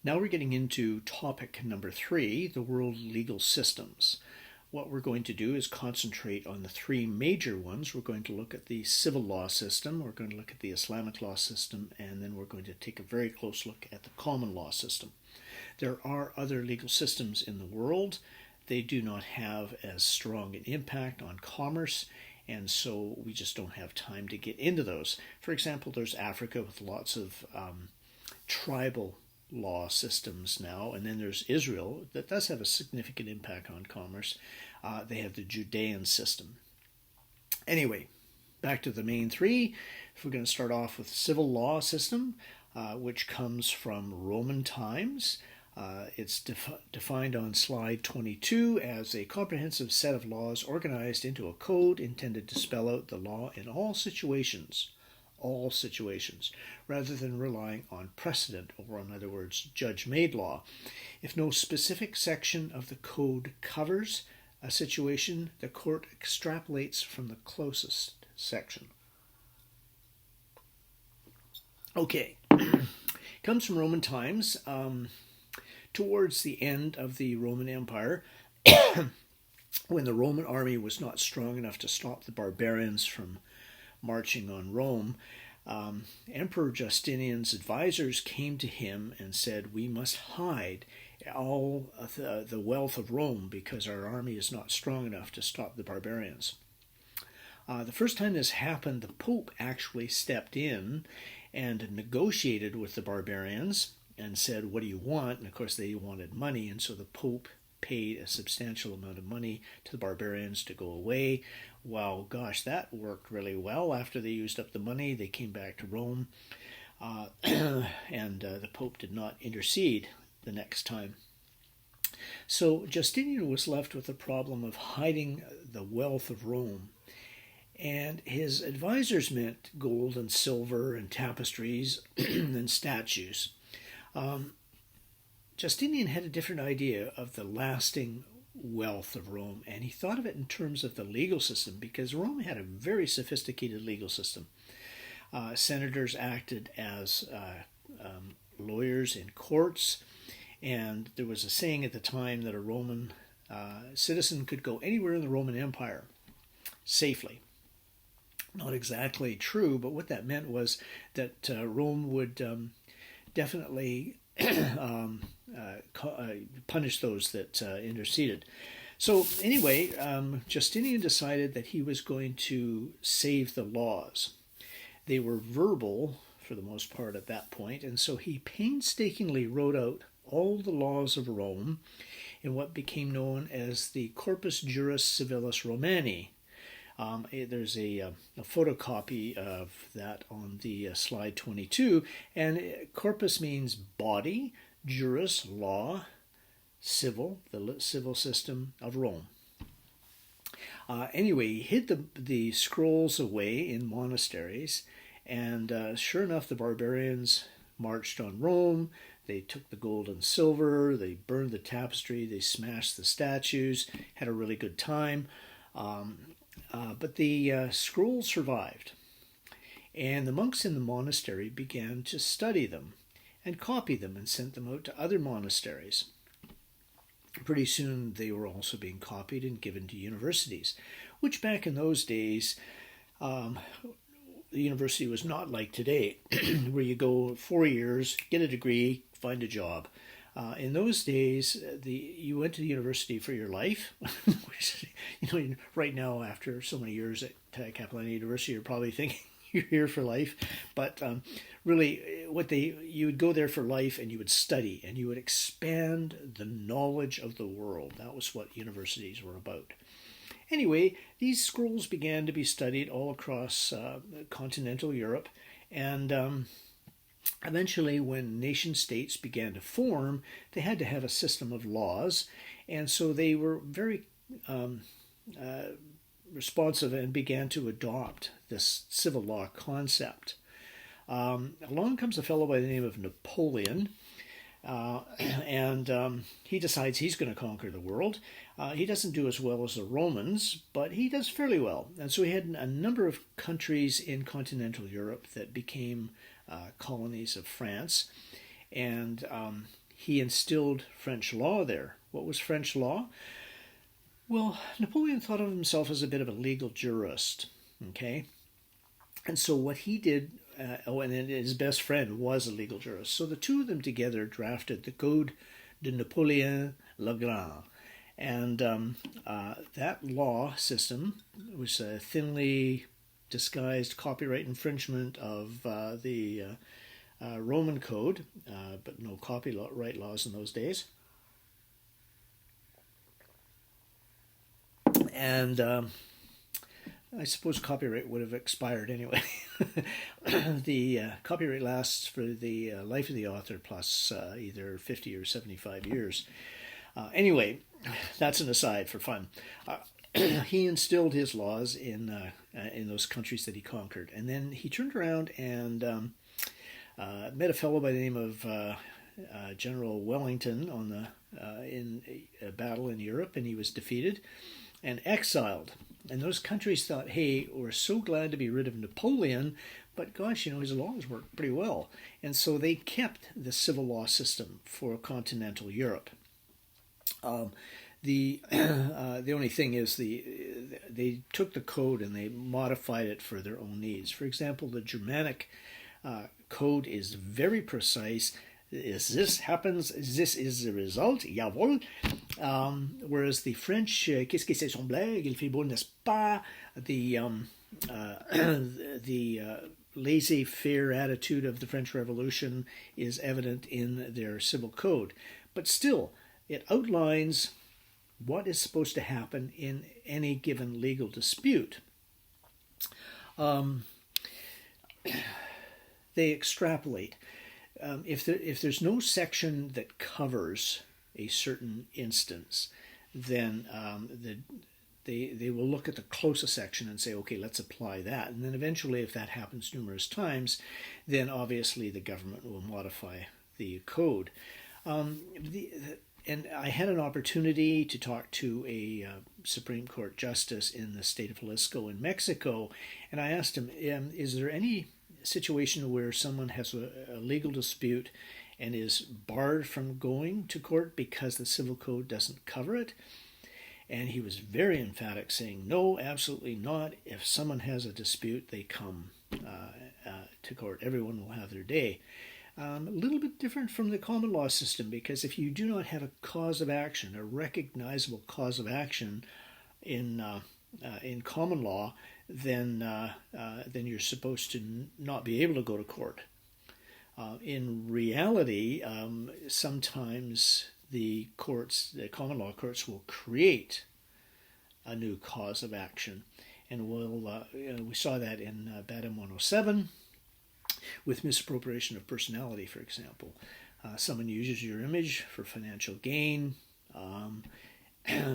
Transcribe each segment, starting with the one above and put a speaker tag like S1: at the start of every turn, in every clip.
S1: Now we're getting into topic number 3, the world legal systems. What we're going to do is concentrate on the 3 major ones. We're going to look at the civil law system, we're going to look at the Islamic law system, and then we're going to take a very close look at the common law system. There are other legal systems in the world. They do not have as strong an impact on commerce, and so we just don't have time to get into those. For example, there's Africa with lots of tribal law systems now, and then there's Israel that does have a significant impact on commerce. They have the Judean system. Anyway, back to the main 3. If we're going to start off with the civil law system, which comes from Roman times. It's defined on slide 22 as a comprehensive set of laws organized into a code intended to spell out the law in all situations, rather than relying on precedent, or in other words, judge-made law. If no specific section of the code covers a situation, the court extrapolates from the closest section. Okay, comes from Roman times. Towards the end of the Roman Empire, when the Roman army was not strong enough to stop the barbarians from marching on Rome, Emperor Justinian's advisors came to him and said, "We must hide all the wealth of Rome because our army is not strong enough to stop the barbarians." The first time this happened, the Pope actually stepped in and negotiated with the barbarians and said, "What do you want?" And of course they wanted money, and so the Pope paid a substantial amount of money to the barbarians to go away. Well, gosh, that worked really well. After they used up the money, they came back to Rome, and the Pope did not intercede the next time. So Justinian was left with the problem of hiding the wealth of Rome. And his advisors meant gold and silver and tapestries and statues. Justinian had a different idea of the lasting wealth of Rome, and he thought of it in terms of the legal system, because Rome had a very sophisticated legal system. Senators acted as lawyers in courts, and there was a saying at the time that a Roman citizen could go anywhere in the Roman Empire safely. Not exactly true, but what that meant was that Rome would definitely punish those that interceded. So anyway, Justinian decided that he was going to save the laws. They were verbal for the most part at that point, and so he painstakingly wrote out all the laws of Rome in what became known as the Corpus Juris Civilis Romani. There's a photocopy of that on the slide 22, and corpus means body, juris, law, civil, the civil system of Rome. Anyway, he hid the scrolls away in monasteries, and sure enough, the barbarians marched on Rome. They took the gold and silver, they burned the tapestry, they smashed the statues, had a really good time. But the scrolls survived, and the monks in the monastery began to study them and copy them and sent them out to other monasteries. Pretty soon they were also being copied and given to universities, which back in those days, the university was not like today, where you go 4 years, get a degree, find a job. In those days, you went to the university for your life, which, right now after so many years at Capilano University, you're probably thinking you're here for life. But really, you would go there for life, and you would study, and you would expand the knowledge of the world. That was what universities were about. Anyway, these scrolls began to be studied all across continental Europe, and eventually, when nation states began to form, they had to have a system of laws, and so they were very responsive and began to adopt this civil law concept. Along comes a fellow by the name of Napoleon, and he decides he's going to conquer the world. He doesn't do as well as the Romans, but he does fairly well. And so he had a number of countries in continental Europe that became colonies of France. And he instilled French law there. What was French law? Well, Napoleon thought of himself as a bit of a legal jurist, okay? And so what he did, and his best friend was a legal jurist. So the two of them together drafted the Code de Napoleon le Grand. And that law system was a thinly disguised copyright infringement of the Roman Code, but no copyright laws in those days. And I suppose copyright would have expired anyway. The copyright lasts for the life of the author plus either 50 or 75 years. Anyway, that's an aside for fun. He instilled his laws in those countries that he conquered, and then he turned around and met a fellow by the name of General Wellington in a battle in Europe, and he was defeated and exiled. And those countries thought, hey, we're so glad to be rid of Napoleon, but gosh, his laws worked pretty well. And so they kept the civil law system for continental Europe. The only thing is they took the code and they modified it for their own needs. For example, the Germanic code is very precise. This happens, this is the result, jawohl. Whereas the French, qu'est-ce que c'est son blague, il fait beau, n'est-ce pas? The laissez-faire attitude of the French Revolution is evident in their civil code. But still, it outlines what is supposed to happen in any given legal dispute. They extrapolate. If there's no section that covers a certain instance, then they will look at the closest section and say, okay, let's apply that. And then eventually, if that happens numerous times, then obviously the government will modify the code. And I had an opportunity to talk to a Supreme Court justice in the state of Jalisco in Mexico, and I asked him, is there any situation where someone has a legal dispute and is barred from going to court because the civil code doesn't cover it? And he was very emphatic, saying, no, absolutely not. If someone has a dispute, they come to court. Everyone will have their day. A little bit different from the common law system, because if you do not have a cause of action, a recognizable cause of action in common law, then you're supposed to not be able to go to court. In reality, sometimes the common law courts will create a new cause of action, and we saw that in Badam 107 with misappropriation of personality, for example. Someone uses your image for financial gain.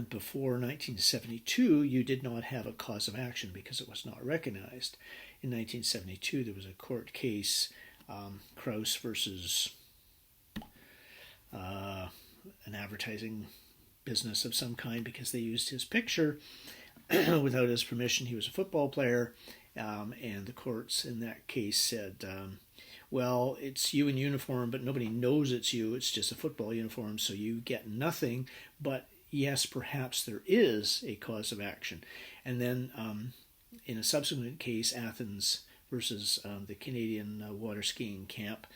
S1: Before 1972, you did not have a cause of action because it was not recognized. In 1972, there was a court case, Krauss versus an advertising business of some kind, because they used his picture without his permission. He was a football player, and the courts in that case said, well, it's you in uniform, but nobody knows it's you. It's just a football uniform, so you get nothing. But yes, perhaps there is a cause of action. And then in a subsequent case, Athens versus the Canadian water skiing camp,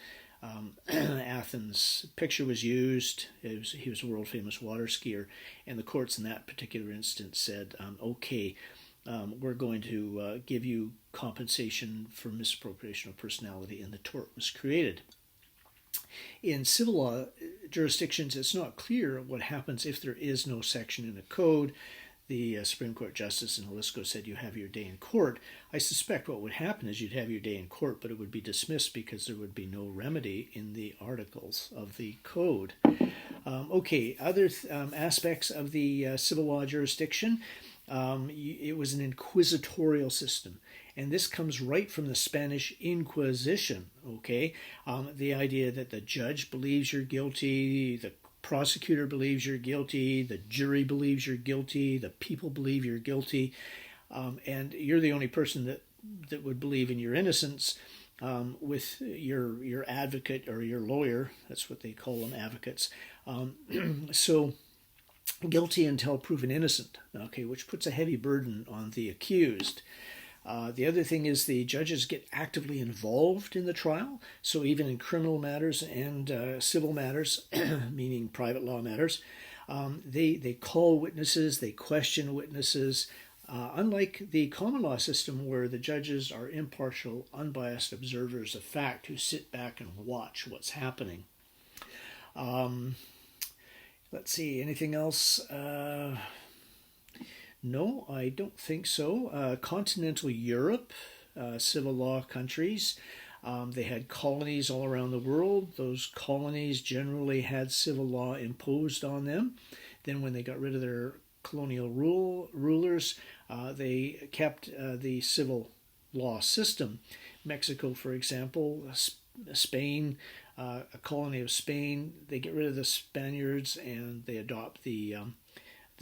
S1: Athens' picture was used. He was a world-famous water skier, and the courts in that particular instance said, okay, we're going to give you compensation for misappropriation of personality, and the tort was created. In civil law jurisdictions, it's not clear what happens if there is no section in a code. The Supreme Court Justice in Jalisco said you have your day in court. I suspect what would happen is you'd have your day in court, but it would be dismissed because there would be no remedy in the articles of the code. Okay, other aspects of the civil law jurisdiction. It was an inquisitorial system, and this comes right from the Spanish Inquisition, okay? The idea that the judge believes you're guilty, the prosecutor believes you're guilty, the jury believes you're guilty, the people believe you're guilty, and you're the only person that would believe in your innocence, with your advocate or your lawyer. That's what they call them, advocates. So guilty until proven innocent, okay, which puts a heavy burden on the accused. The other thing is the judges get actively involved in the trial. So even in criminal matters and civil matters, meaning private law matters, they call witnesses, they question witnesses, unlike the common law system where the judges are impartial, unbiased observers of fact who sit back and watch what's happening. Let's see, anything else? No, I don't think so. Continental Europe, civil law countries, they had colonies all around the world. Those colonies generally had civil law imposed on them. Then when they got rid of their colonial rulers, they kept the civil law system. Mexico, for example, Spain, a colony of Spain, they get rid of the Spaniards and they adopt the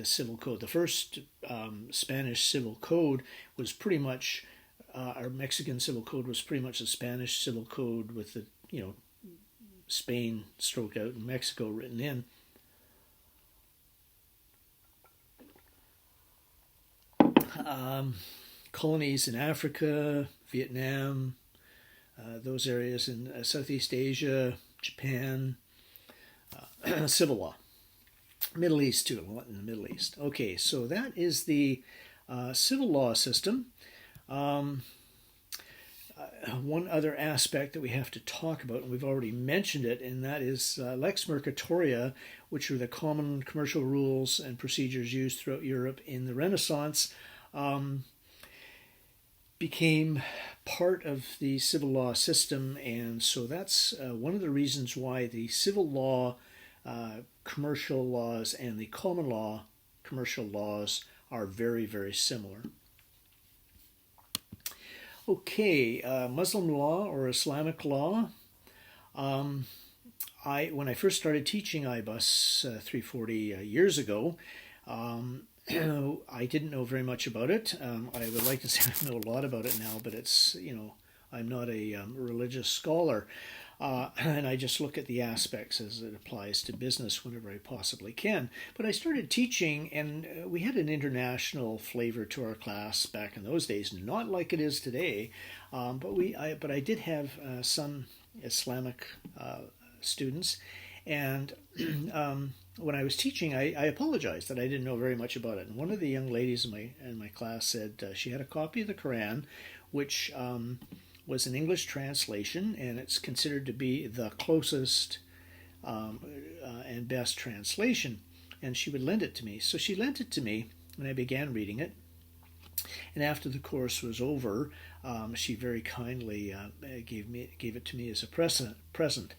S1: civil code. The first Spanish civil code was pretty much, our Mexican civil code was pretty much the Spanish civil code with the, Spain stroked out and Mexico written in. Colonies in Africa, Vietnam, those areas in Southeast Asia, Japan, civil law. Middle East too, a lot in the Middle East. Okay, so that is the civil law system. One other aspect that we have to talk about, and we've already mentioned it, and that is lex mercatoria, which are the common commercial rules and procedures used throughout Europe in the Renaissance, became part of the civil law system, and so that's one of the reasons why the civil law commercial laws and the common law commercial laws are very, very similar. Okay, Muslim law or Islamic law. When I first started teaching IBUS 340 years ago, I didn't know very much about it. I would like to say I know a lot about it now, but it's, I'm not a religious scholar. And I just look at the aspects as it applies to business whenever I possibly can. But I started teaching, and we had an international flavor to our class back in those days, not like it is today. But I did have some Islamic students, and when I was teaching, I apologized that I didn't know very much about it. And one of the young ladies in my class said she had a copy of the Quran, which was an English translation, and it's considered to be the closest and best translation, and she would lend it to me. So she lent it to me, and I began reading it. And after the course was over, she very kindly gave it to me as a present.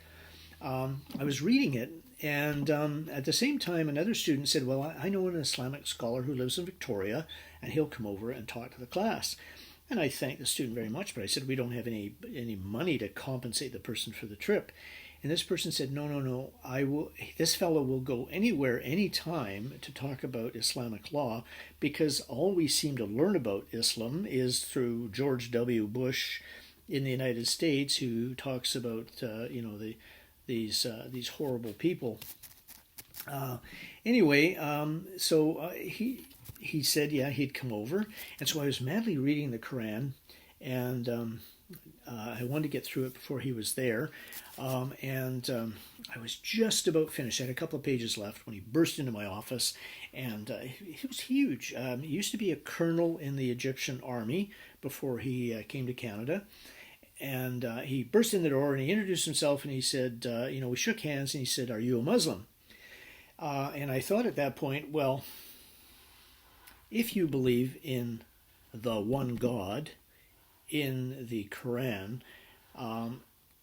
S1: I was reading it, and at the same time, another student said, well, I know an Islamic scholar who lives in Victoria, and he'll come over and talk to the class. And I thanked the student very much, but I said, we don't have any money to compensate the person for the trip. And this person said, no, this fellow will go anywhere, anytime to talk about Islamic law, because all we seem to learn about Islam is through George W. Bush in the United States, who talks about, these horrible people. He said, yeah, he'd come over. And so I was madly reading the Quran, and I wanted to get through it before he was there. I was just about finished. I had a couple of pages left when he burst into my office, and he was huge. He used to be a colonel in the Egyptian army before he came to Canada. And he burst in the door, and he introduced himself, and he said, we shook hands, and he said, are you a Muslim? And I thought at that point, well, if you believe in the one God in the Quran,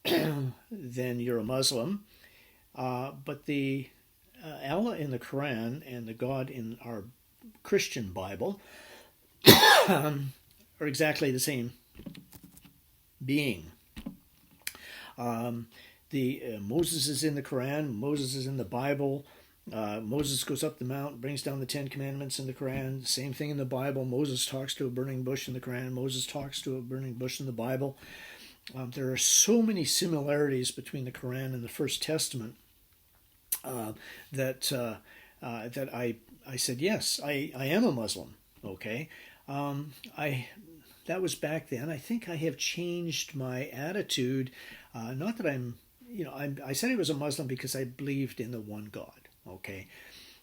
S1: then you're a Muslim. But the Allah in the Quran and the God in our Christian Bible are exactly the same being. Moses is in the Quran, Moses is in the Bible. Moses goes up the mount, brings down the 10 Commandments in the Quran. Same thing in the Bible. Moses talks to a burning bush in the Quran. Moses talks to a burning bush in the Bible. there are so many similarities between the Quran and the First Testament uh, that I said, yes, I am a Muslim. Okay. I That was back then. I think I have changed my attitude. Not that I said I was a Muslim because I believed in the one God. Okay.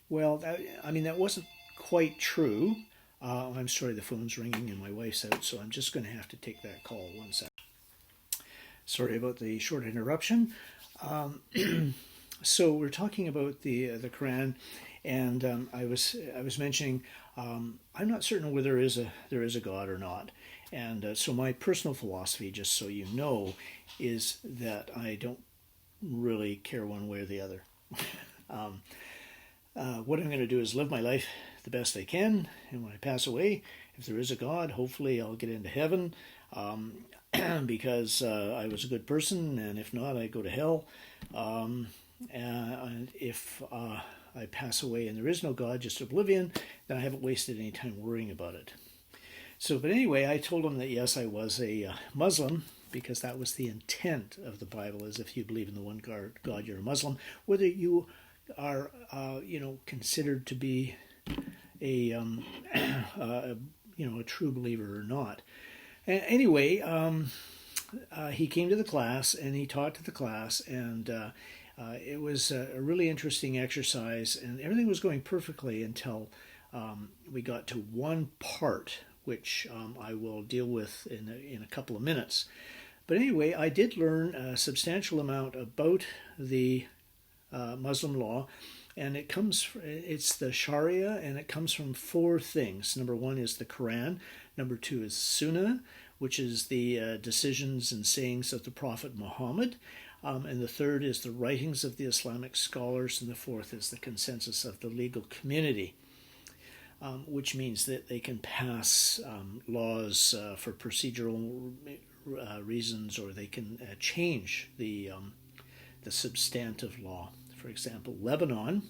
S1: Well, that wasn't quite true. I'm sorry, the phone's ringing and my wife's out, so I'm just going to have to take that call. One sec. Sorry about the short interruption. Um, so we're talking about the Quran, and I was mentioning I'm not certain whether there is a God or not, and so my personal philosophy, just so you know, is that I don't really care one way or the other. um, what I'm going to do is live my life the best I can, and when I pass away, if there is a God, hopefully I'll get into heaven. Um, because I was a good person, and if not, I go to hell. And if I pass away and there is no God, just oblivion, then I haven't wasted any time worrying about it. So, but anyway, I told him that yes, I was a Muslim, because that was the intent of the Bible, is if you believe in the one God, you're a Muslim. Whether you are, considered to be a, a true believer or not. Anyway, he came to the class and he taught to the class, and it was a really interesting exercise, and everything was going perfectly until we got to one part, which I will deal with in a couple of minutes. But anyway, I did learn a substantial amount about the Muslim law, and it's the Sharia, and it comes from four things. Number one is the Quran. Number two is Sunnah, which is the decisions and sayings of the Prophet Muhammad. And the third is the writings of the Islamic scholars. And the fourth is the consensus of the legal community, which means that they can pass laws for procedural reasons, or they can change the substantive law. For example, Lebanon.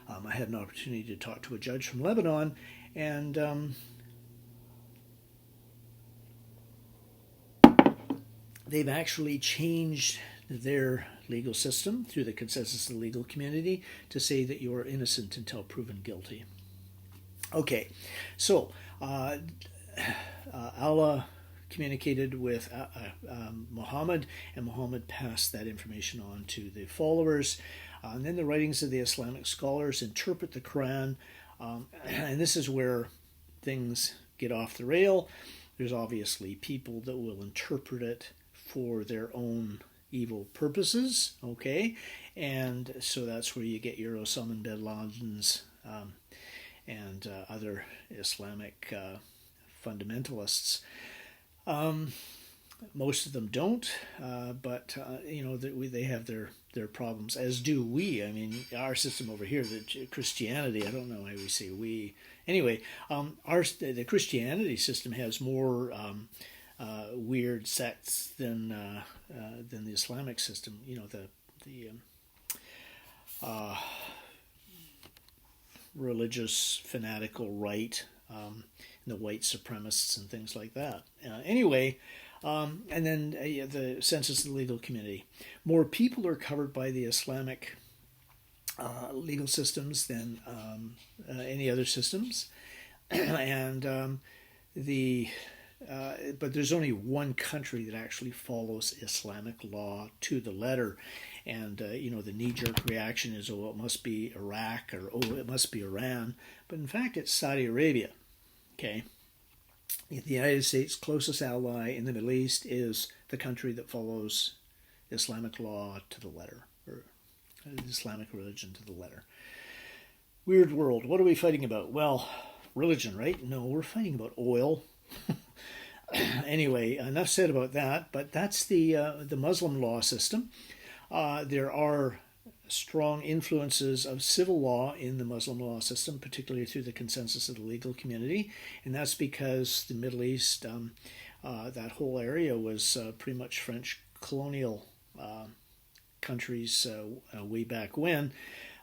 S1: I had an opportunity to talk to a judge from Lebanon, and they've actually changed their legal system through the consensus of the legal community to say that you are innocent until proven guilty. Okay, so Allah communicated with Muhammad, and Muhammad passed that information on to the followers. And then the writings of the Islamic scholars interpret the Quran, and this is where things get off the rail. There's obviously people that will interpret it for their own evil purposes, okay? And so that's where you get your Osama bin Laden's and other Islamic fundamentalists. Most of them don't, but they have their problems, as do we. I mean, our system over here, the Christianity, I don't know how we say we. Anyway, the Christianity system has more weird sects than the Islamic system. The religious fanatical right, and the white supremacists and things like that. Anyway. And then the census of the legal community. More people are covered by the Islamic legal systems than any other systems, and but there's only one country that actually follows Islamic law to the letter. And the knee-jerk reaction is, oh, it must be Iraq, or oh, it must be Iran, but in fact it's Saudi Arabia. Okay. The United States' closest ally in the Middle East is the country that follows Islamic law to the letter, or Islamic religion to the letter. Weird world. What are we fighting about? Well, religion, right? No, we're fighting about oil. Anyway, enough said about that, but that's the Muslim law system. There are strong influences of civil law in the Muslim law system, particularly through the consensus of the legal community, and that's because the Middle East, that whole area was pretty much French colonial countries way back when.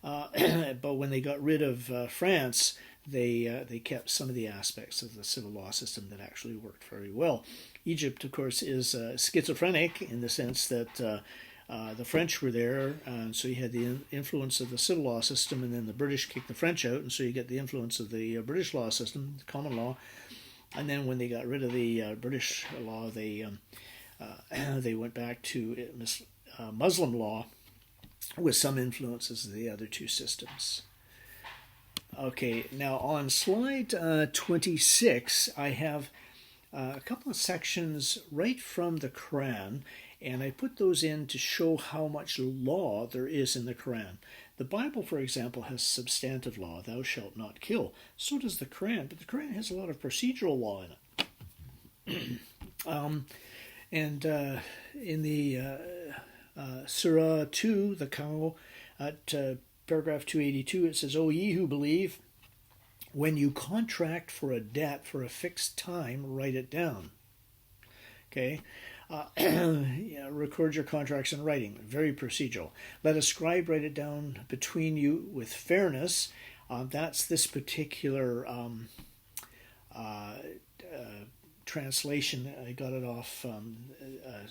S1: But when they got rid of France, they kept some of the aspects of the civil law system that actually worked very well. Egypt, of course, is schizophrenic in the sense that the French were there, and so you had the influence of the civil law system, and then the British kicked the French out, and so you get the influence of the British law system, the common law. And then when they got rid of the British law, they went back to Muslim law with some influences of the other two systems. Okay, now on slide 26, I have a couple of sections right from the Quran, and I put those in to show how much law there is in the Quran. The Bible, for example, has substantive law, thou shalt not kill. So does the Quran, but the Quran has a lot of procedural law in it. In the Surah 2, the cow, at paragraph 282, it says, O ye who believe, when you contract for a debt for a fixed time, write it down. Okay? Record your contracts in writing. Very procedural. Let a scribe write it down between you with fairness. That's this particular translation. I got it off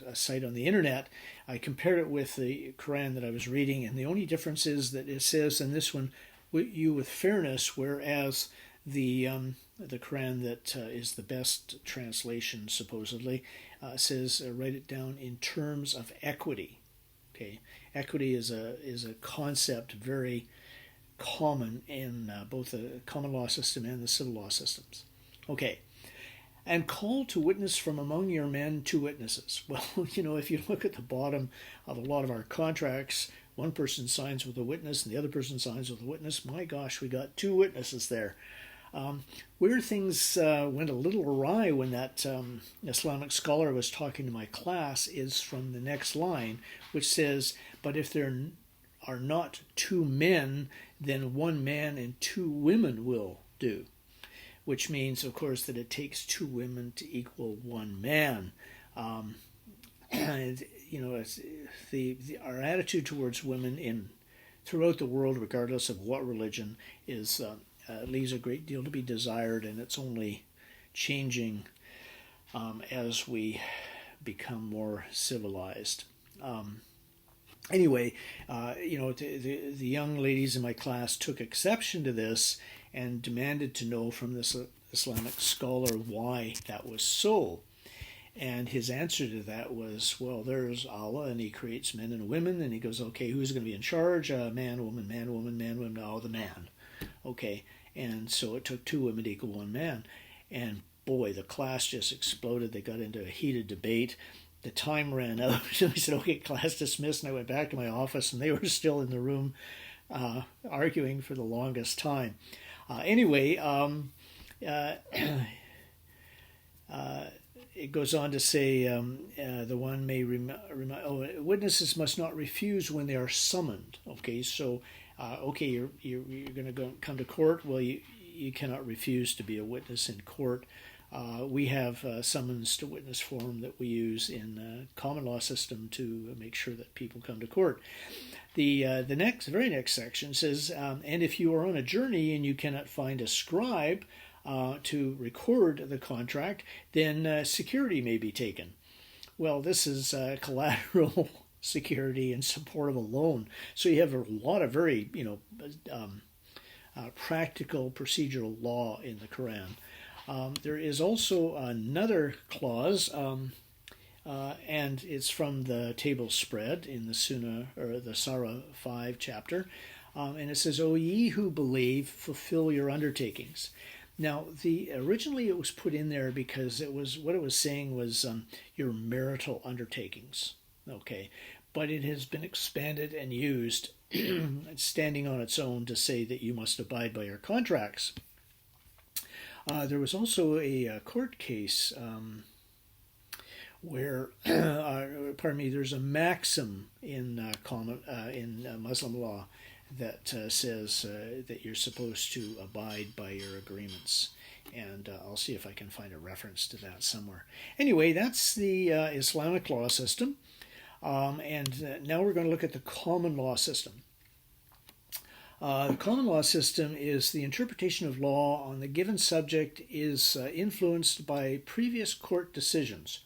S1: a site on the internet. I compared it with the Quran that I was reading, and the only difference is that it says in this one, you with fairness, whereas the Quran that is the best translation supposedly says write it down in terms of equity. Okay, equity is a concept very common in both the common law system and the civil law systems. Okay, and call to witness from among your men 2 witnesses. Well, if you look at the bottom of a lot of our contracts, one person signs with a witness and the other person signs with a witness. My gosh, we got 2 witnesses there. Where things went a little awry when that Islamic scholar was talking to my class is from the next line, which says, but if there are not 2 men, then 1 man and 2 women will do. Which means, of course, that it takes 2 women to equal 1 man. And our attitude towards women throughout the world, regardless of what religion, leaves a great deal to be desired, and it's only changing as we become more civilized. Anyway, the young ladies in my class took exception to this and demanded to know from this Islamic scholar why that was so. And his answer to that was, well, there's Allah, and he creates men and women, and he goes, okay, who's going to be in charge? Man, woman, man, woman, man, woman, oh, the man. Okay, and so it took 2 women to equal 1 man. And boy, the class just exploded. They got into a heated debate. The time ran out. I said, okay, class dismissed, and I went back to my office, and they were still in the room arguing for the longest time. It goes on to say, the one may witnesses must not refuse when they are summoned. Okay, so you're going to come to court. Well, you cannot refuse to be a witness in court. We have summons to witness form that we use in the common law system to make sure that people come to court. The very next section says, and if you are on a journey and you cannot find a scribe to record the contract, then security may be taken. Well, this is collateral security in support of a loan. So you have a lot of very practical procedural law in the Quran. There is also another clause, and it's from the table spread in the Sunnah, or the Surah 5 chapter, and it says, O ye who believe, fulfill your undertakings. Now, originally it was put in there because what it was saying was your marital undertakings, okay, but it has been expanded and used, standing on its own, to say that you must abide by your contracts. There was also a court case where, there's a maxim in Muslim law that says that you're supposed to abide by your agreements. And I'll see if I can find a reference to that somewhere. Anyway, that's the Islamic law system. And now we're going to look at the common law system. The common law system is the interpretation of law on the given subject is influenced by previous court decisions.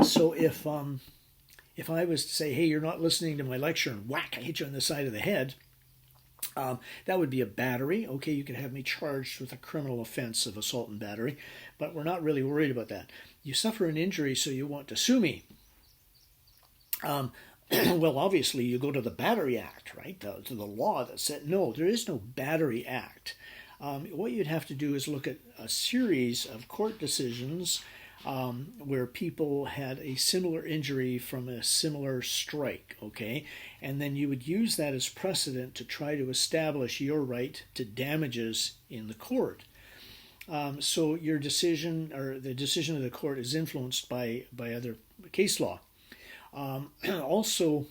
S1: So if I was to say, hey, you're not listening to my lecture, and whack, I hit you on the side of the head, that would be a battery. Okay, you could have me charged with a criminal offense of assault and battery, but we're not really worried about that. You suffer an injury, so you want to sue me. Well, obviously, you go to the Battery Act, right? To the law that said, no, there is no Battery Act. What you'd have to do is look at a series of court decisions where people had a similar injury from a similar strike, okay? And then you would use that as precedent to try to establish your right to damages in the court. So your decision, or the decision of the court, is influenced by other case law. Also,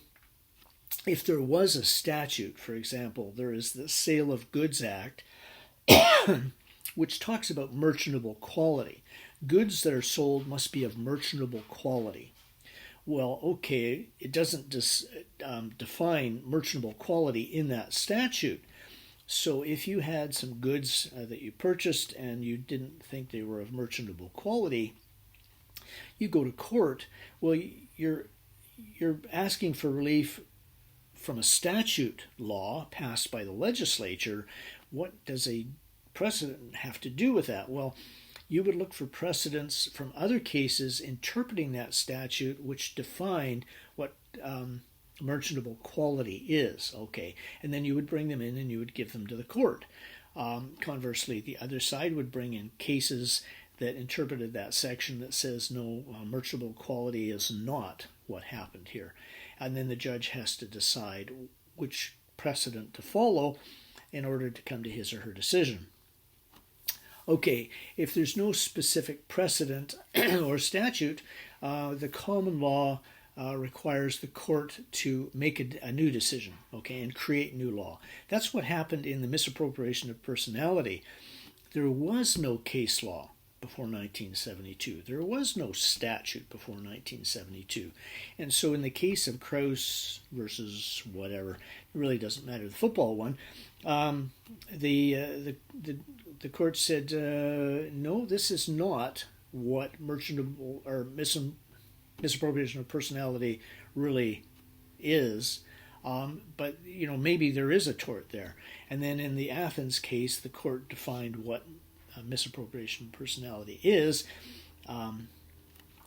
S1: if there was a statute, for example, there is the Sale of Goods Act, which talks about merchantable quality. Goods that are sold must be of merchantable quality. Well, okay, it doesn't define merchantable quality in that statute. So if you had some goods that you purchased and you didn't think they were of merchantable quality, you go to court. Well, you're asking for relief from a statute law passed by the legislature. What does a precedent have to do with that? Well, you would look for precedents from other cases interpreting that statute which defined what merchantable quality is, okay? And then you would bring them in and you would give them to the court. Conversely, the other side would bring in cases that interpreted that section that says no, merchantable quality is not what happened here. And then the judge has to decide which precedent to follow in order to come to his or her decision. Okay, if there's no specific precedent or statute, the common law requires the court to make a new decision, okay, and create new law. That's what happened in the misappropriation of personality. There was no case law before 1972. There was no statute before 1972. And so in the case of Krause versus whatever, it really doesn't matter, the football one, the court said, no, this is not what merchantable or misappropriation of personality really is. But, you know, maybe there is a tort there. And then in the Athens case, the court defined what misappropriation of personality is.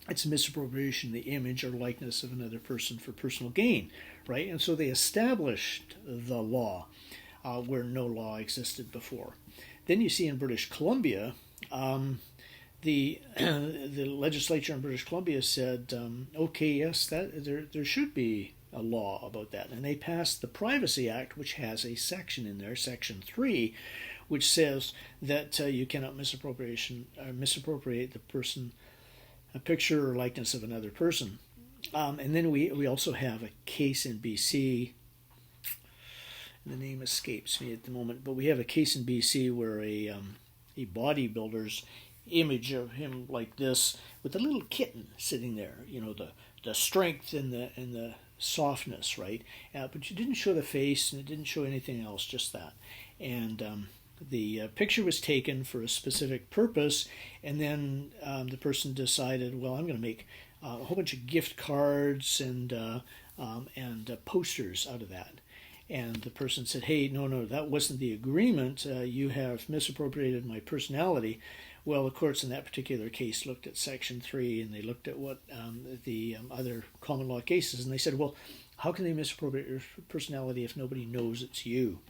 S1: It's misappropriation of the image or likeness of another person for personal gain, right? And so they established the law where no law existed before. Then you see in British Columbia, the legislature in British Columbia said, okay, yes, there should be a law about that. And they passed the Privacy Act, which has a section in there, Section 3, which says that you cannot misappropriate the person, a picture or likeness of another person. And then we also have a case in BC. The name escapes me at the moment, but we have a case in BC where a bodybuilder's image of him like this with a little kitten sitting there, you know, the strength and the softness, right? But you didn't show the face and it didn't show anything else, just that. And the picture was taken for a specific purpose, and then the person decided, well, I'm going to make a whole bunch of gift cards and posters out of that. And the person said, hey, no, that wasn't the agreement. You have misappropriated my personality. Well, the courts in that particular case looked at Section 3, and they looked at what the other common law cases, and they said, well, how can they misappropriate your personality if nobody knows it's you?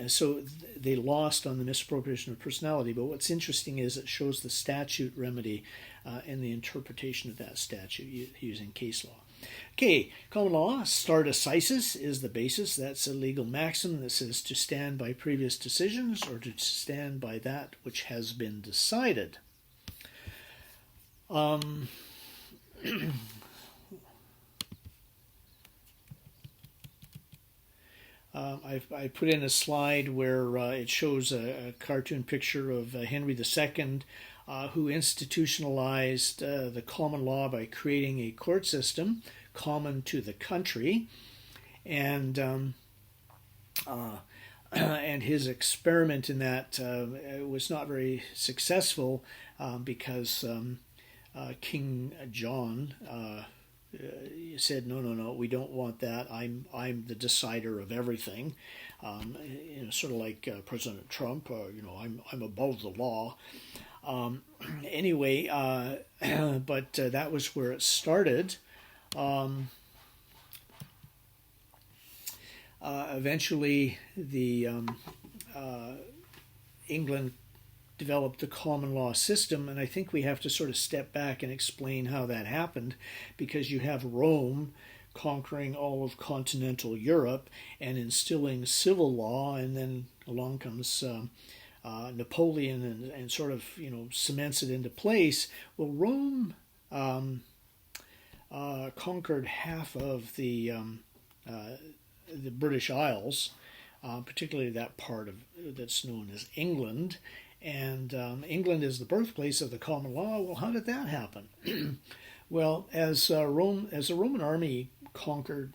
S1: So they lost on the misappropriation of personality, but what's interesting is it shows the statute remedy and the interpretation of that statute using case law. Okay, common law, stare decisis is the basis. That's a legal maxim that says to stand by previous decisions or to stand by that which has been decided. I put in a slide where it shows a cartoon picture of Henry II, who institutionalized the common law by creating a court system common to the country, and and his experiment in that was not very successful because King John said, no, we don't want that. I'm the decider of everything. Sort of like President Trump. I'm above the law. Anyway, but that was where it started. Eventually, the England developed the common law system, and I think we have to sort of step back and explain how that happened, because you have Rome conquering all of continental Europe and instilling civil law, and then along comes Napoleon and sort of cements it into place. Well, Rome conquered half of the British Isles, particularly that part of that's known as England. And England is the birthplace of the common law. Well, how did that happen? Well, as the Roman army conquered,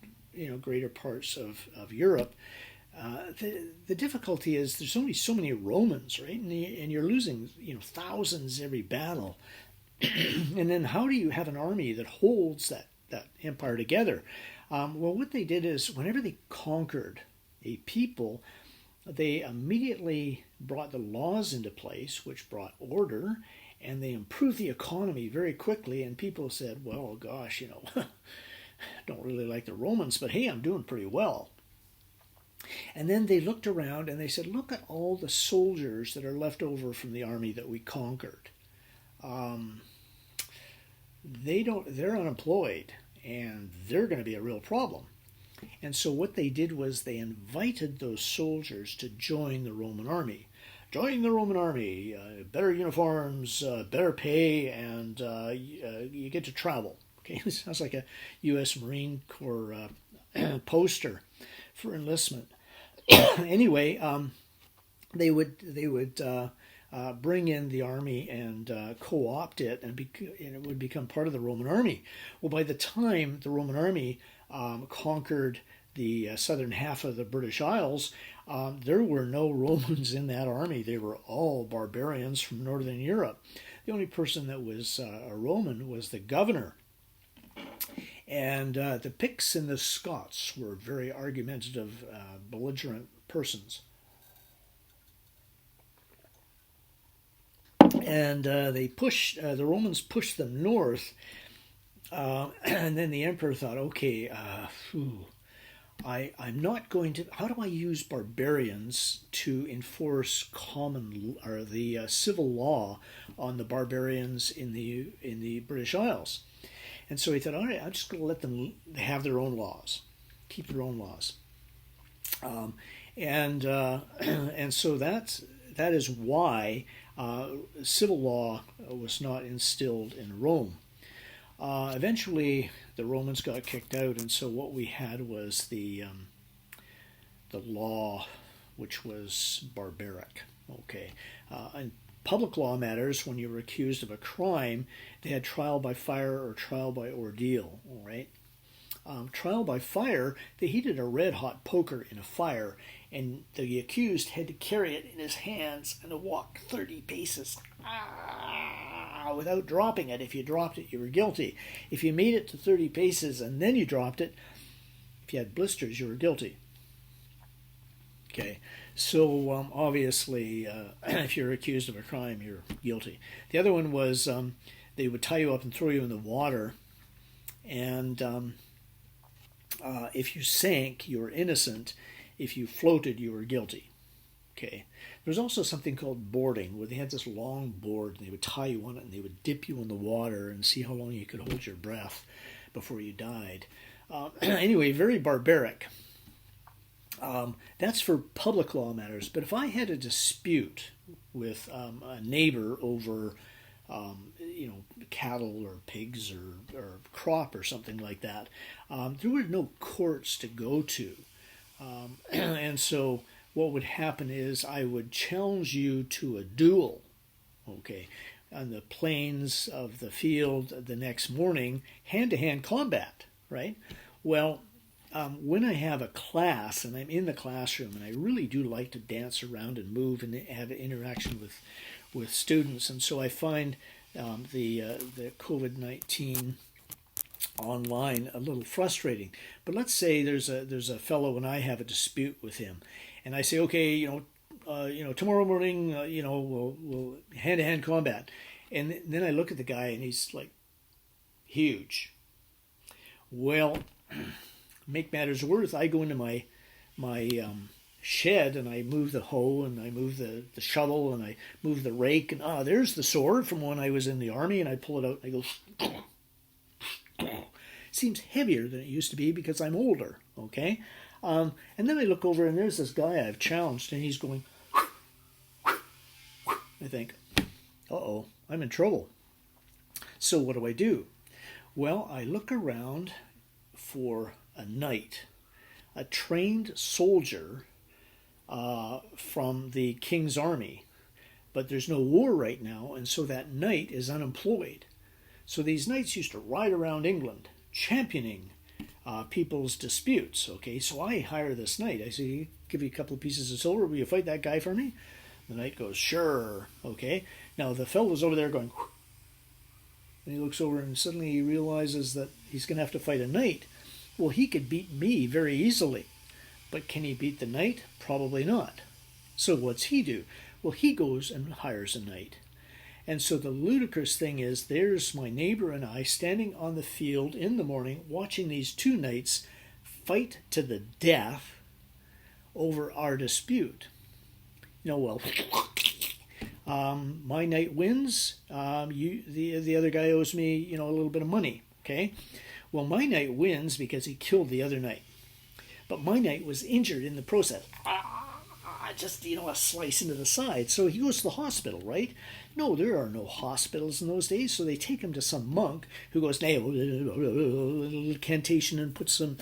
S1: greater parts of Europe, the difficulty is there's only so many Romans, right? And you're losing, thousands every battle. And then how do you have an army that holds that empire together? Well, what they did is whenever they conquered a people, they immediately brought the laws into place, which brought order, and they improved the economy very quickly. And people said, well, gosh, don't really like the Romans, but hey, I'm doing pretty well. And then they looked around and they said, look at all the soldiers that are left over from the army that we conquered. They're unemployed, and they're going to be a real problem. And so what they did was they invited those soldiers to join the Roman army. Join the Roman army, better uniforms, better pay, and you get to travel. Okay, this sounds like a U.S. Marine Corps poster for enlistment. Anyway, they would bring in the army and co-opt it, and it would become part of the Roman army. Well, by the time the Roman army conquered the southern half of the British Isles, there were no Romans in that army. They were all barbarians from northern Europe. The only person that was a Roman was the governor. And the Picts and the Scots were very argumentative, belligerent persons. And the Romans pushed them north, and then the emperor thought, okay, I'm not going to. How do I use barbarians to enforce the civil law on the barbarians in the British Isles? And so he thought, all right, I'm just going to let them have their own laws, keep their own laws, and so that is why civil law was not instilled in Rome. Eventually, the Romans got kicked out, and so what we had was the law, which was barbaric. Okay, in public law matters, when you were accused of a crime, they had trial by fire or trial by ordeal. All right, trial by fire, they heated a red-hot poker in a fire, and the accused had to carry it in his hands and walk 30 paces. Without dropping it. If you dropped it, you were guilty. If you made it to 30 paces and then you dropped it, if you had blisters, you were guilty. Okay, so obviously, if you're accused of a crime, you're guilty. The other one was they would tie you up and throw you in the water, and if you sank, you were innocent. If you floated, you were guilty. Okay. There's also something called boarding, where they had this long board, and they would tie you on it, and they would dip you in the water and see how long you could hold your breath before you died. Anyway, very barbaric. That's for public law matters. But if I had a dispute with a neighbor over, cattle or pigs or crop or something like that, there were no courts to go to. And so what would happen is I would challenge you to a duel, okay, on the plains of the field the next morning, hand-to-hand combat, right? Well, when I have a class and I'm in the classroom and I really do like to dance around and move and have interaction with students, and so I find the COVID-19 online a little frustrating. But let's say there's a fellow and I have a dispute with him, and I say, okay, tomorrow morning, we'll hand-to-hand combat, and then I look at the guy and he's like huge. Well, make matters worse, I go into my shed and I move the hoe and I move the shovel and I move the rake, and there's the sword from when I was in the army, and I pull it out and I go. Seems heavier than it used to be because I'm older, okay? And then I look over and there's this guy I've challenged and he's going. I think, uh-oh, I'm in trouble. So what do? Well, I look around for a knight, a trained soldier from the king's army, but there's no war right now, and so that knight is unemployed. So these knights used to ride around England championing people's disputes. Okay, so I hire this knight. I say, give you a couple of pieces of silver. Will you fight that guy for me? The knight goes, sure. Okay. Now the fellow's over there going, whew, and he looks over and suddenly he realizes that he's going to have to fight a knight. Well, he could beat me very easily, but can he beat the knight? Probably not. So what's he do? Well, he goes and hires a knight. And so the ludicrous thing is, there's my neighbor and I standing on the field in the morning watching these two knights fight to the death over our dispute. Well, my knight wins. The other guy owes me, a little bit of money. Okay. Well, my knight wins because he killed the other knight, but my knight was injured in the process. Just a slice into the side. So he goes to the hospital, right? No, there are no hospitals in those days. So they take him to some monk who goes, a little incantation and puts some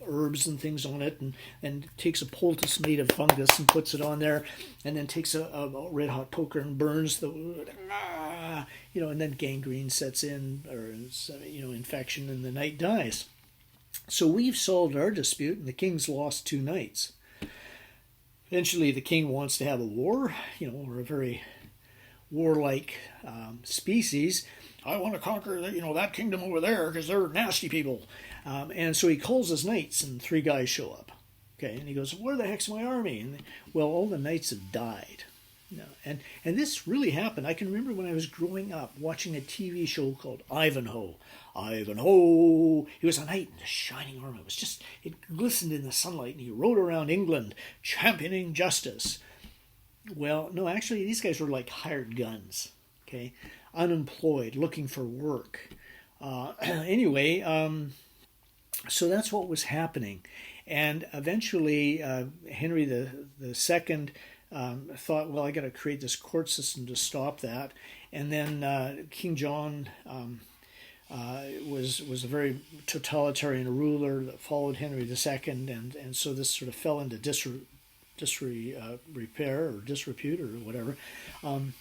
S1: herbs and things on it, and takes a poultice made of fungus and puts it on there, and then takes a red hot poker and burns the and then gangrene sets in, or infection, and the knight dies. So we've solved our dispute, and the king's lost two knights. Eventually, the king wants to have a war. We're a very warlike species. I want to conquer that kingdom over there because they're nasty people. And so he calls his knights, and three guys show up. Okay, and he goes, where the heck's my army? And well, all the knights have died. And this really happened. I can remember when I was growing up watching a TV show called Ivanhoe. Ivanhoe! He was a knight in a shining armor. It glistened in the sunlight, and he rode around England championing justice. Well, no, actually, these guys were like hired guns, okay? Unemployed, looking for work. Anyway, so that's what was happening. And eventually, Henry the Second thought, well, I got to create this court system to stop that. And then King John was a very totalitarian ruler that followed Henry II, and so this sort of fell into disrepute or whatever. And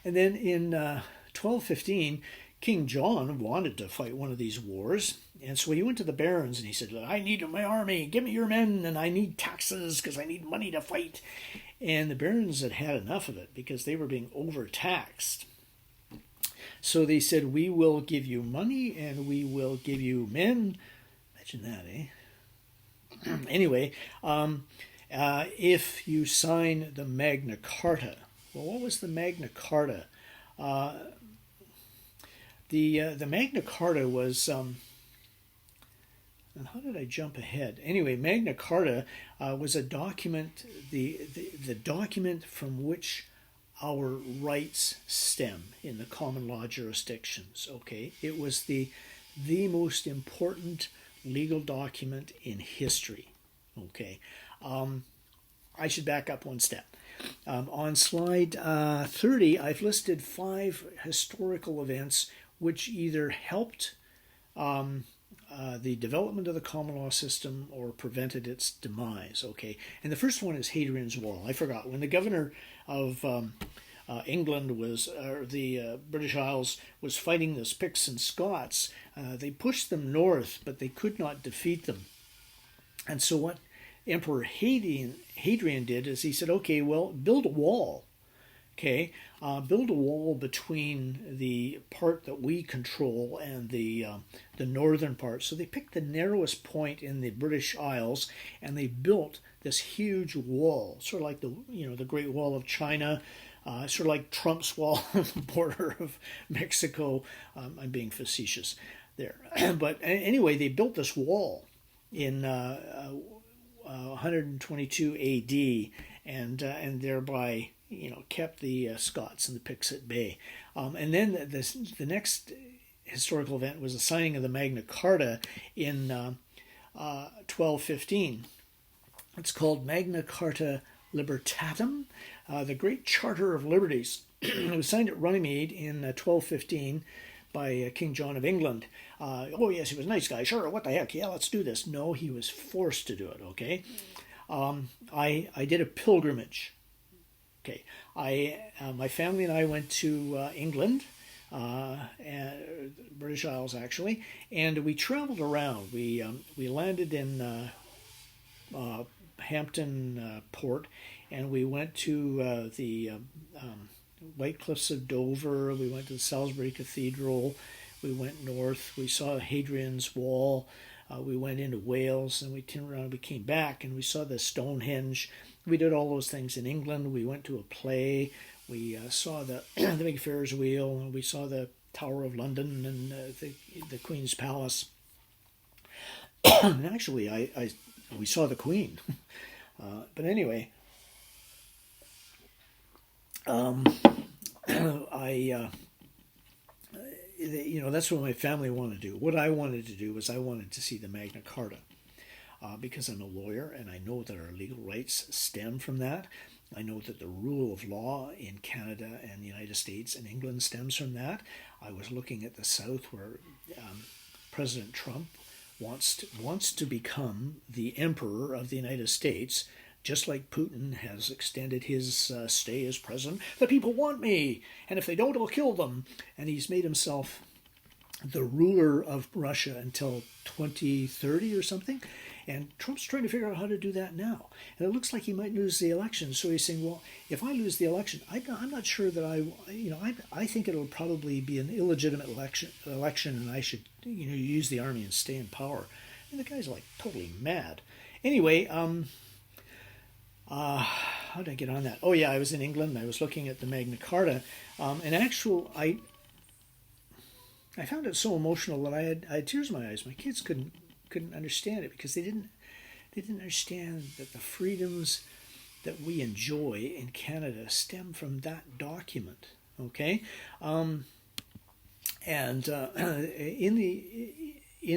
S1: then in 1215, King John wanted to fight one of these wars, and so he went to the barons and he said, I need my army, give me your men, and I need taxes because I need money to fight. And the barons had had enough of it because they were being overtaxed. So they said, we will give you money and we will give you men. Imagine that, eh? Anyway, if you sign the Magna Carta. Well, what was the Magna Carta? The Magna Carta was, and how did I jump ahead? Anyway, Magna Carta was a document, the document from which our rights stem in the common law jurisdictions. Okay, it was the most important legal document in history. Okay, I should back up one step. On slide 30, I've listed 5 historical events which either helped the development of the common law system or prevented its demise. Okay, and the first one is Hadrian's Wall. I forgot when the governor of England was, or the British Isles was fighting the Picts and Scots, they pushed them north, but they could not defeat them. And so what Emperor Hadrian did is he said, okay, well, build a wall. Okay, build a wall between the part that we control and the northern part. So they picked the narrowest point in the British Isles, and they built this huge wall, sort of like the Great Wall of China, sort of like Trump's wall on the border of Mexico. I'm being facetious there, but anyway, they built this wall in 122 A.D. and thereby kept the Scots and the Picts at bay. And then the next historical event was the signing of the Magna Carta in 1215. It's called Magna Carta Libertatum, the Great Charter of Liberties. It was signed at Runnymede in 1215 by King John of England. Oh yes, he was a nice guy. Sure, what the heck? Yeah, let's do this. No, he was forced to do it. Okay, I did a pilgrimage. Okay, my family and I went to England, and British Isles actually, and we traveled around. We landed in Hampton Port, and we went to the White Cliffs of Dover. We went to the Salisbury Cathedral. We went north. We saw Hadrian's Wall. We went into Wales, and we turned around. We came back, and we saw the Stonehenge. We did all those things in England. We went to a play. We saw the big Ferris wheel, and we saw the Tower of London and the Queen's Palace. And actually, we saw the Queen. But anyway, that's what my family wanted to do. What I wanted to do was I wanted to see the Magna Carta. Because I'm a lawyer and I know that our legal rights stem from that. I know that the rule of law in Canada and the United States and England stems from that. I was looking at the South where President Trump wants to become the emperor of the United States, just like Putin has extended his stay as president. The people want me, and if they don't, I'll kill them. And he's made himself the ruler of Russia until 2030 or something. And Trump's trying to figure out how to do that now. And it looks like he might lose the election. So he's saying, well, if I lose the election, I'm not sure that I think it'll probably be an illegitimate election, and I should, use the army and stay in power. And the guy's like totally mad. Anyway, how did I get on that? Oh yeah, I was in England. I was looking at the Magna Carta. I found it so emotional that I had tears in my eyes. My kids couldn't understand it because they didn't understand that the freedoms that we enjoy in Canada stem from that document. Okay, in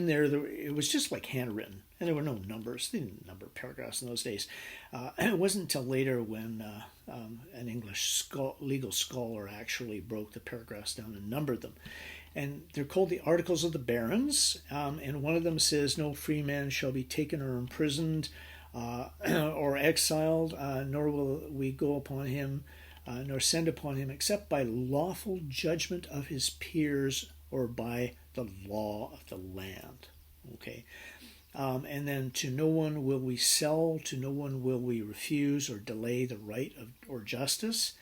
S1: there it was just like handwritten, and there were no numbers. They didn't number paragraphs in those days. It wasn't until later when an English legal scholar actually broke the paragraphs down and numbered them. And they're called the Articles of the Barons, and one of them says, no free man shall be taken or imprisoned or exiled, nor will we go upon him, nor send upon him, except by lawful judgment of his peers or by the law of the land. Okay. And then to no one will we sell, to no one will we refuse or delay the right of or justice.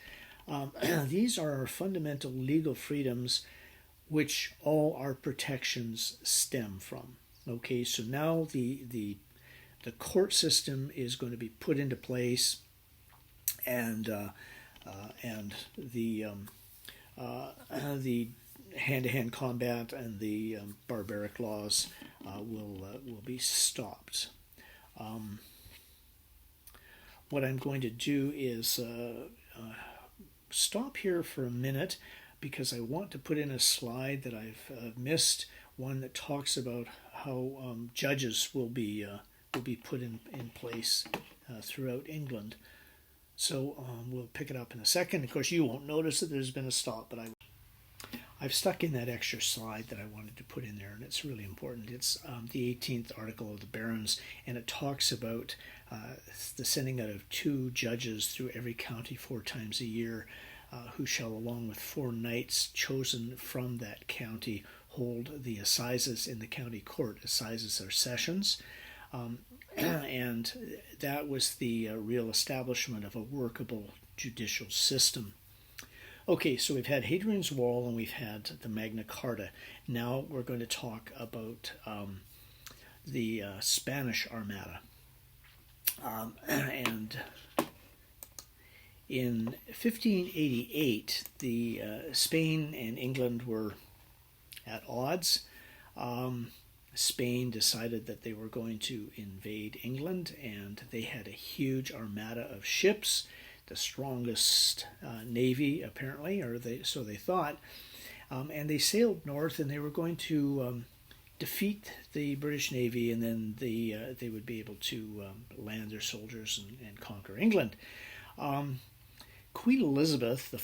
S1: These are our fundamental legal freedoms, which all our protections stem from. Okay, so now the court system is going to be put into place, and the hand-to-hand combat and the barbaric laws will be stopped. What I'm going to do is stop here for a minute, because I want to put in a slide that I've missed, one that talks about how judges will be put in place throughout England. So we'll pick it up in a second. Of course, you won't notice that there's been a stop, but I've stuck in that extra slide that I wanted to put in there, and it's really important. It's the 18th article of the Barons, and it talks about the sending out of 2 judges through every county 4 times a year. who shall, along with 4 knights chosen from that county, hold the assizes in the county court. Assizes are sessions. And that was the real establishment of a workable judicial system. Okay, so we've had Hadrian's Wall and we've had the Magna Carta. Now we're going to talk about the Spanish Armada. And in 1588, Spain and England were at odds. Spain decided that they were going to invade England, and they had a huge armada of ships, the strongest navy apparently, or so they thought, and they sailed north, and they were going to defeat the British Navy, and then they would be able to land their soldiers and conquer England. Queen Elizabeth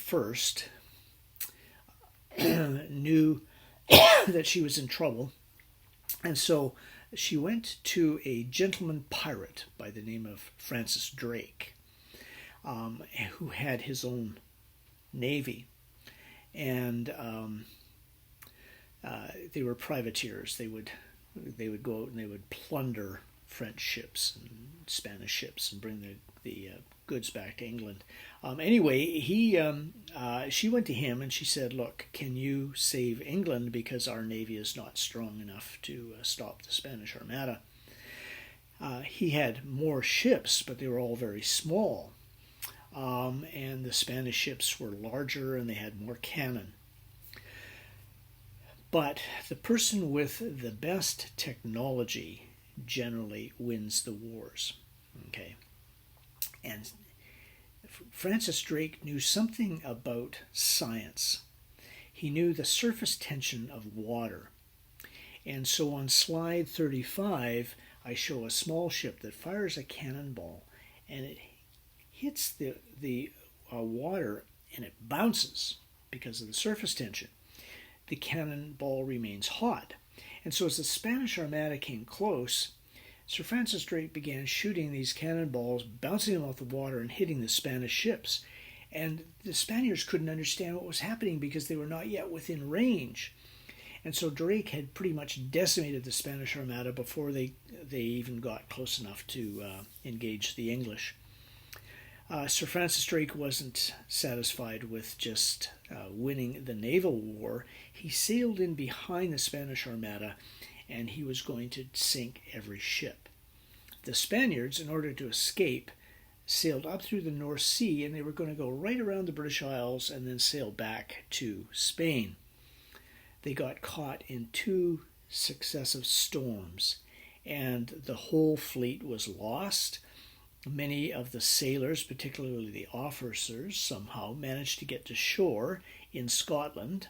S1: I knew that she was in trouble, and so she went to a gentleman pirate by the name of Francis Drake, who had his own navy, and they were privateers. They would go out and they would plunder French ships and Spanish ships and bring the goods back to England. Anyway, she went to him and she said, "Look, can you save England, because our navy is not strong enough to stop the Spanish Armada." He had more ships, but they were all very small, and the Spanish ships were larger and they had more cannon. But the person with the best technology generally wins the wars. Okay. And Francis Drake knew something about science. He knew the surface tension of water. And so on slide 35, I show a small ship that fires a cannonball, and it hits the water, and it bounces because of the surface tension. The cannonball remains hot. And so as the Spanish Armada came close, Sir Francis Drake began shooting these cannonballs, bouncing them off the water and hitting the Spanish ships. And the Spaniards couldn't understand what was happening because they were not yet within range. And so Drake had pretty much decimated the Spanish Armada before they even got close enough to engage the English. Sir Francis Drake wasn't satisfied with just winning the naval war. He sailed in behind the Spanish Armada, and he was going to sink every ship. The Spaniards, in order to escape, sailed up through the North Sea, and they were going to go right around the British Isles and then sail back to Spain. They got caught in 2 successive storms, and the whole fleet was lost. Many of the sailors, particularly the officers, somehow managed to get to shore in Scotland.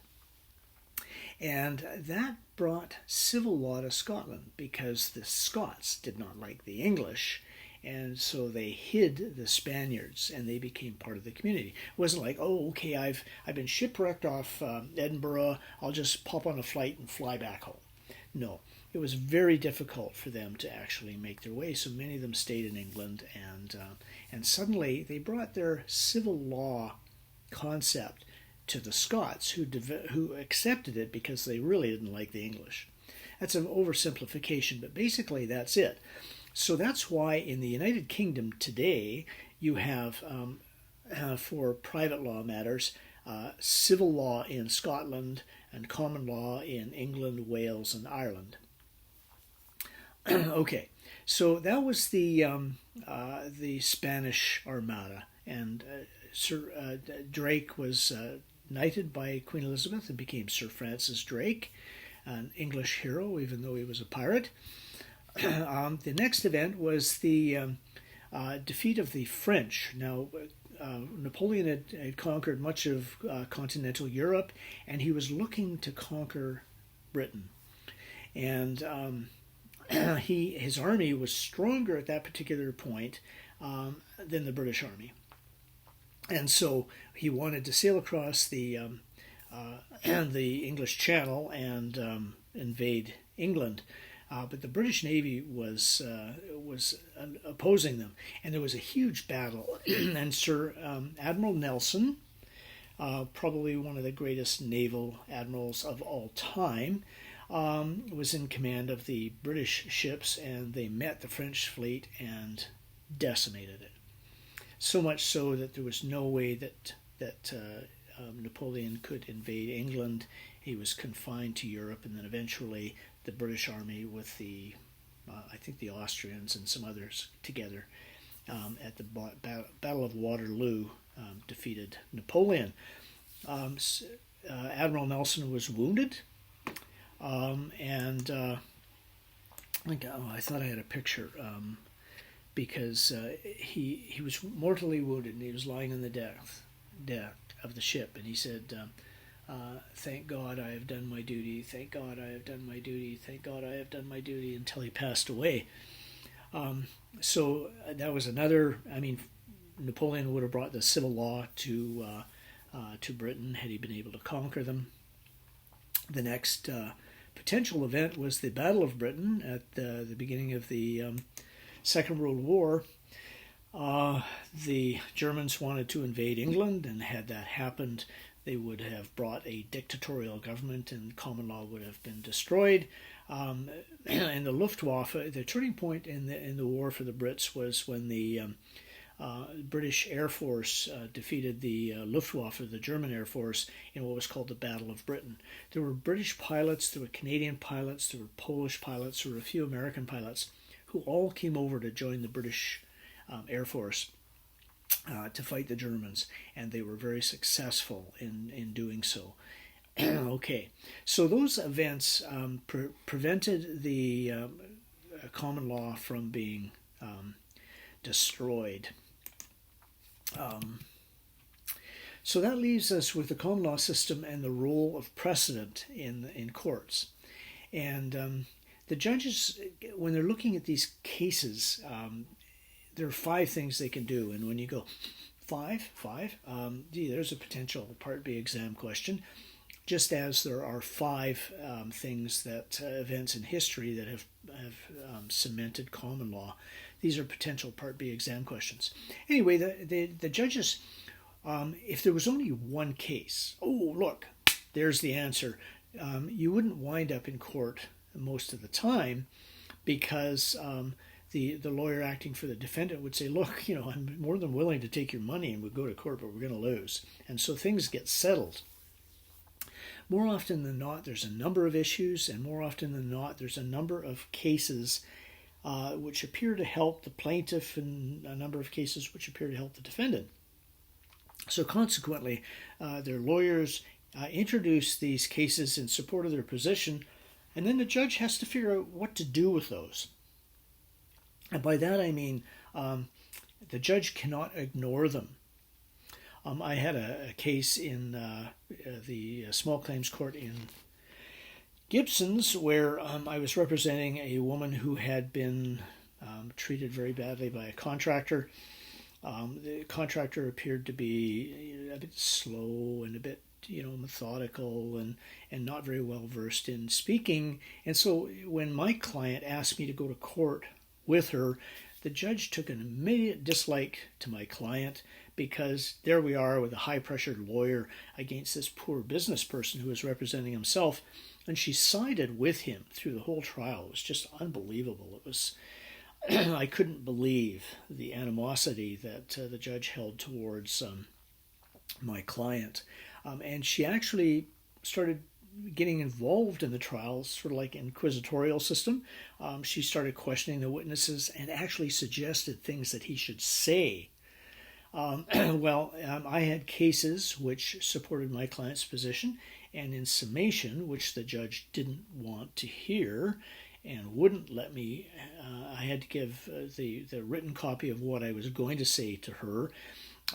S1: And that brought civil law to Scotland because the Scots did not like the English, and so they hid the Spaniards and they became part of the community. It wasn't like, oh, okay, I've been shipwrecked off Edinburgh, I'll just pop on a flight and fly back home. No, it was very difficult for them to actually make their way, so many of them stayed in England, and suddenly they brought their civil law concept to the Scots, who accepted it because they really didn't like the English. That's an oversimplification, but basically that's it. So that's why in the United Kingdom today you have, for private law matters, civil law in Scotland and common law in England, Wales, and Ireland. Okay, so that was the Spanish Armada, and Sir Drake was knighted by Queen Elizabeth and became Sir Francis Drake, an English hero, even though he was a pirate. The next event was the defeat of the French. Now, Napoleon had conquered much of continental Europe, and he was looking to conquer Britain. And his army was stronger at that particular point than the British army. And so he wanted to sail across the English Channel and invade England. But the British Navy was opposing them, and there was a huge battle. And Sir Admiral Nelson probably one of the greatest naval admirals of all time, was in command of the British ships, and they met the French fleet and decimated it. So much so that there was no way that Napoleon could invade England. He was confined to Europe, and then eventually the British army with the, I think the Austrians and some others together at the Battle of Waterloo defeated Napoleon. Admiral Nelson was wounded, and I thought I had a picture because he was mortally wounded, and he was lying on the deck of the ship, and he said, "Thank God I have done my duty. Thank God I have done my duty. Thank God I have done my duty," until he passed away. So that was another. I mean, Napoleon would have brought the civil law to Britain had he been able to conquer them. The next potential event was the Battle of Britain at the beginning of the Second World War. The Germans wanted to invade England, and had that happened, they would have brought a dictatorial government, and common law would have been destroyed. And the Luftwaffe, the turning point in the war for the Brits was when the British Air Force defeated the Luftwaffe, the German Air Force, in what was called the Battle of Britain. There were British pilots, there were Canadian pilots, there were Polish pilots, there were a few American pilots who all came over to join the British Air Force to fight the Germans, and they were very successful in doing so. Okay, so those events prevented the common law from being destroyed. So that leaves us with the common law system and the role of precedent in courts. And the judges, when they're looking at these cases, there are 5 things they can do. And when you go, five, there's a potential Part B exam question. Just as there are 5 things that events in history that have cemented common law. These are potential Part B exam questions. Anyway, the judges, if there was only one case, oh, look, there's the answer, you wouldn't wind up in court most of the time, because the lawyer acting for the defendant would say, look, I'm more than willing to take your money and we'll go to court, but we're going to lose. And so things get settled. More often than not, there's a number of issues, and more often than not, there's a number of cases which appear to help the plaintiff, and a number of cases which appear to help the defendant. So consequently, their lawyers introduce these cases in support of their position, and then the judge has to figure out what to do with those. And by that I mean the judge cannot ignore them. I had a case in the small claims court in Gibson's where I was representing a woman who had been treated very badly by a contractor. The contractor appeared to be a bit slow and a bit methodical and not very well versed in speaking. And so when my client asked me to go to court with her, the judge took an immediate dislike to my client, because there we are with a high-pressured lawyer against this poor business person who was representing himself, and she sided with him through the whole trial. It was just unbelievable. It was I couldn't believe the animosity that the judge held towards my client. And she actually started getting involved in the trial, sort of like inquisitorial system. She started questioning the witnesses and actually suggested things that he should say. I had cases which supported my client's position, and in summation, which the judge didn't want to hear and wouldn't let me, I had to give the written copy of what I was going to say to her,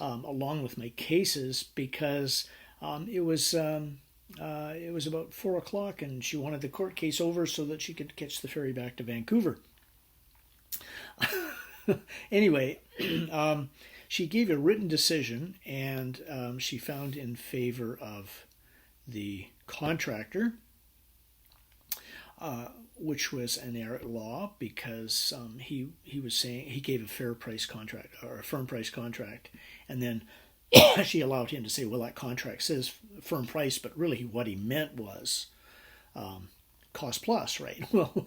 S1: along with my cases, because it was about 4 o'clock, and she wanted the court case over so that she could catch the ferry back to Vancouver. Anyway, she gave a written decision, and she found in favor of the contractor, which was an error at law, because he was saying he gave a fair price contract or a firm price contract, and then she allowed him to say, well, that contract says firm price, but really what he meant was cost plus, right? Well,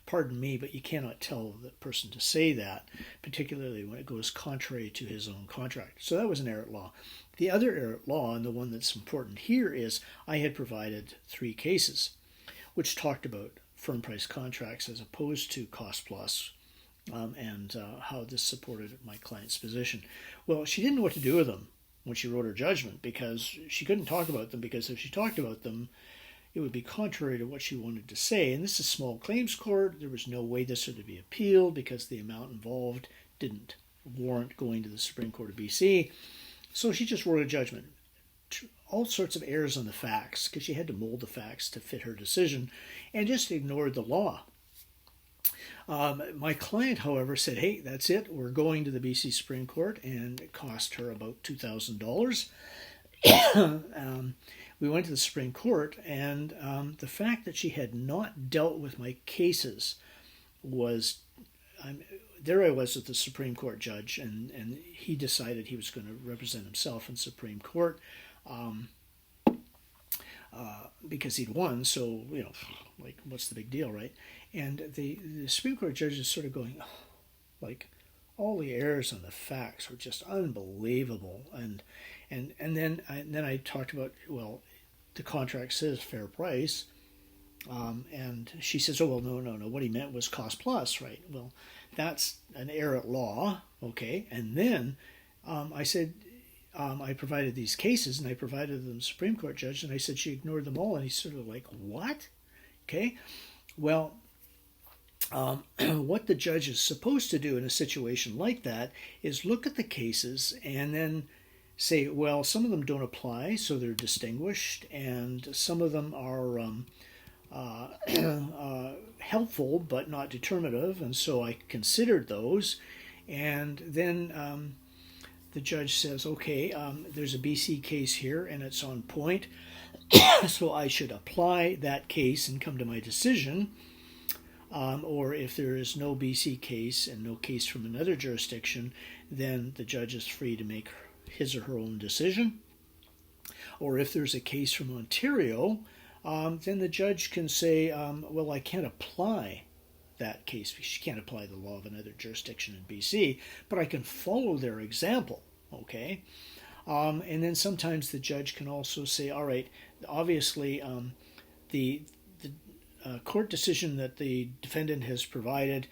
S1: pardon me, but you cannot tell the person to say that, particularly when it goes contrary to his own contract. So that was an error at law. The other error at law, and the one that's important here, is I had provided 3 cases which talked about firm price contracts as opposed to cost plus, and how this supported my client's position. Well, she didn't know what to do with them when she wrote her judgment, because she couldn't talk about them, because if she talked about them, it would be contrary to what she wanted to say. And this is small claims court. There was no way this would be appealed because the amount involved didn't warrant going to the Supreme Court of BC. So she just wrote a judgment. All sorts of errors on the facts, because she had to mold the facts to fit her decision, and just ignored the law. My client, however, said, hey, that's it. We're going to the BC Supreme Court, and it cost her about $2,000. We went to the Supreme Court, and the fact that she had not dealt with my cases was, there I was with the Supreme Court judge, and he decided he was going to represent himself in Supreme Court because he'd won, so, like, what's the big deal, right? And the Supreme Court judge is sort of going, like, all the errors on the facts were just unbelievable. And then I talked about, well, the contract says fair price. And she says, oh, well, no. What he meant was cost plus, right? Well, that's an error at law, okay? And then I said, I provided these cases, and I provided them to the Supreme Court judge, and I said she ignored them all. And he's sort of like, what? Okay, well, what the judge is supposed to do in a situation like that is look at the cases and then say, well, some of them don't apply, so they're distinguished, and some of them are helpful but not determinative, and so I considered those. And then the judge says, okay, there's a BC case here, and it's on point, so I should apply that case and come to my decision. Or if there is no BC case and no case from another jurisdiction, then the judge is free to make his or her own decision. Or if there's a case from Ontario, then the judge can say, well, I can't apply that case because she can't apply the law of another jurisdiction in BC, but I can follow their example, okay? And then sometimes the judge can also say, all right, obviously the court decision that the defendant has provided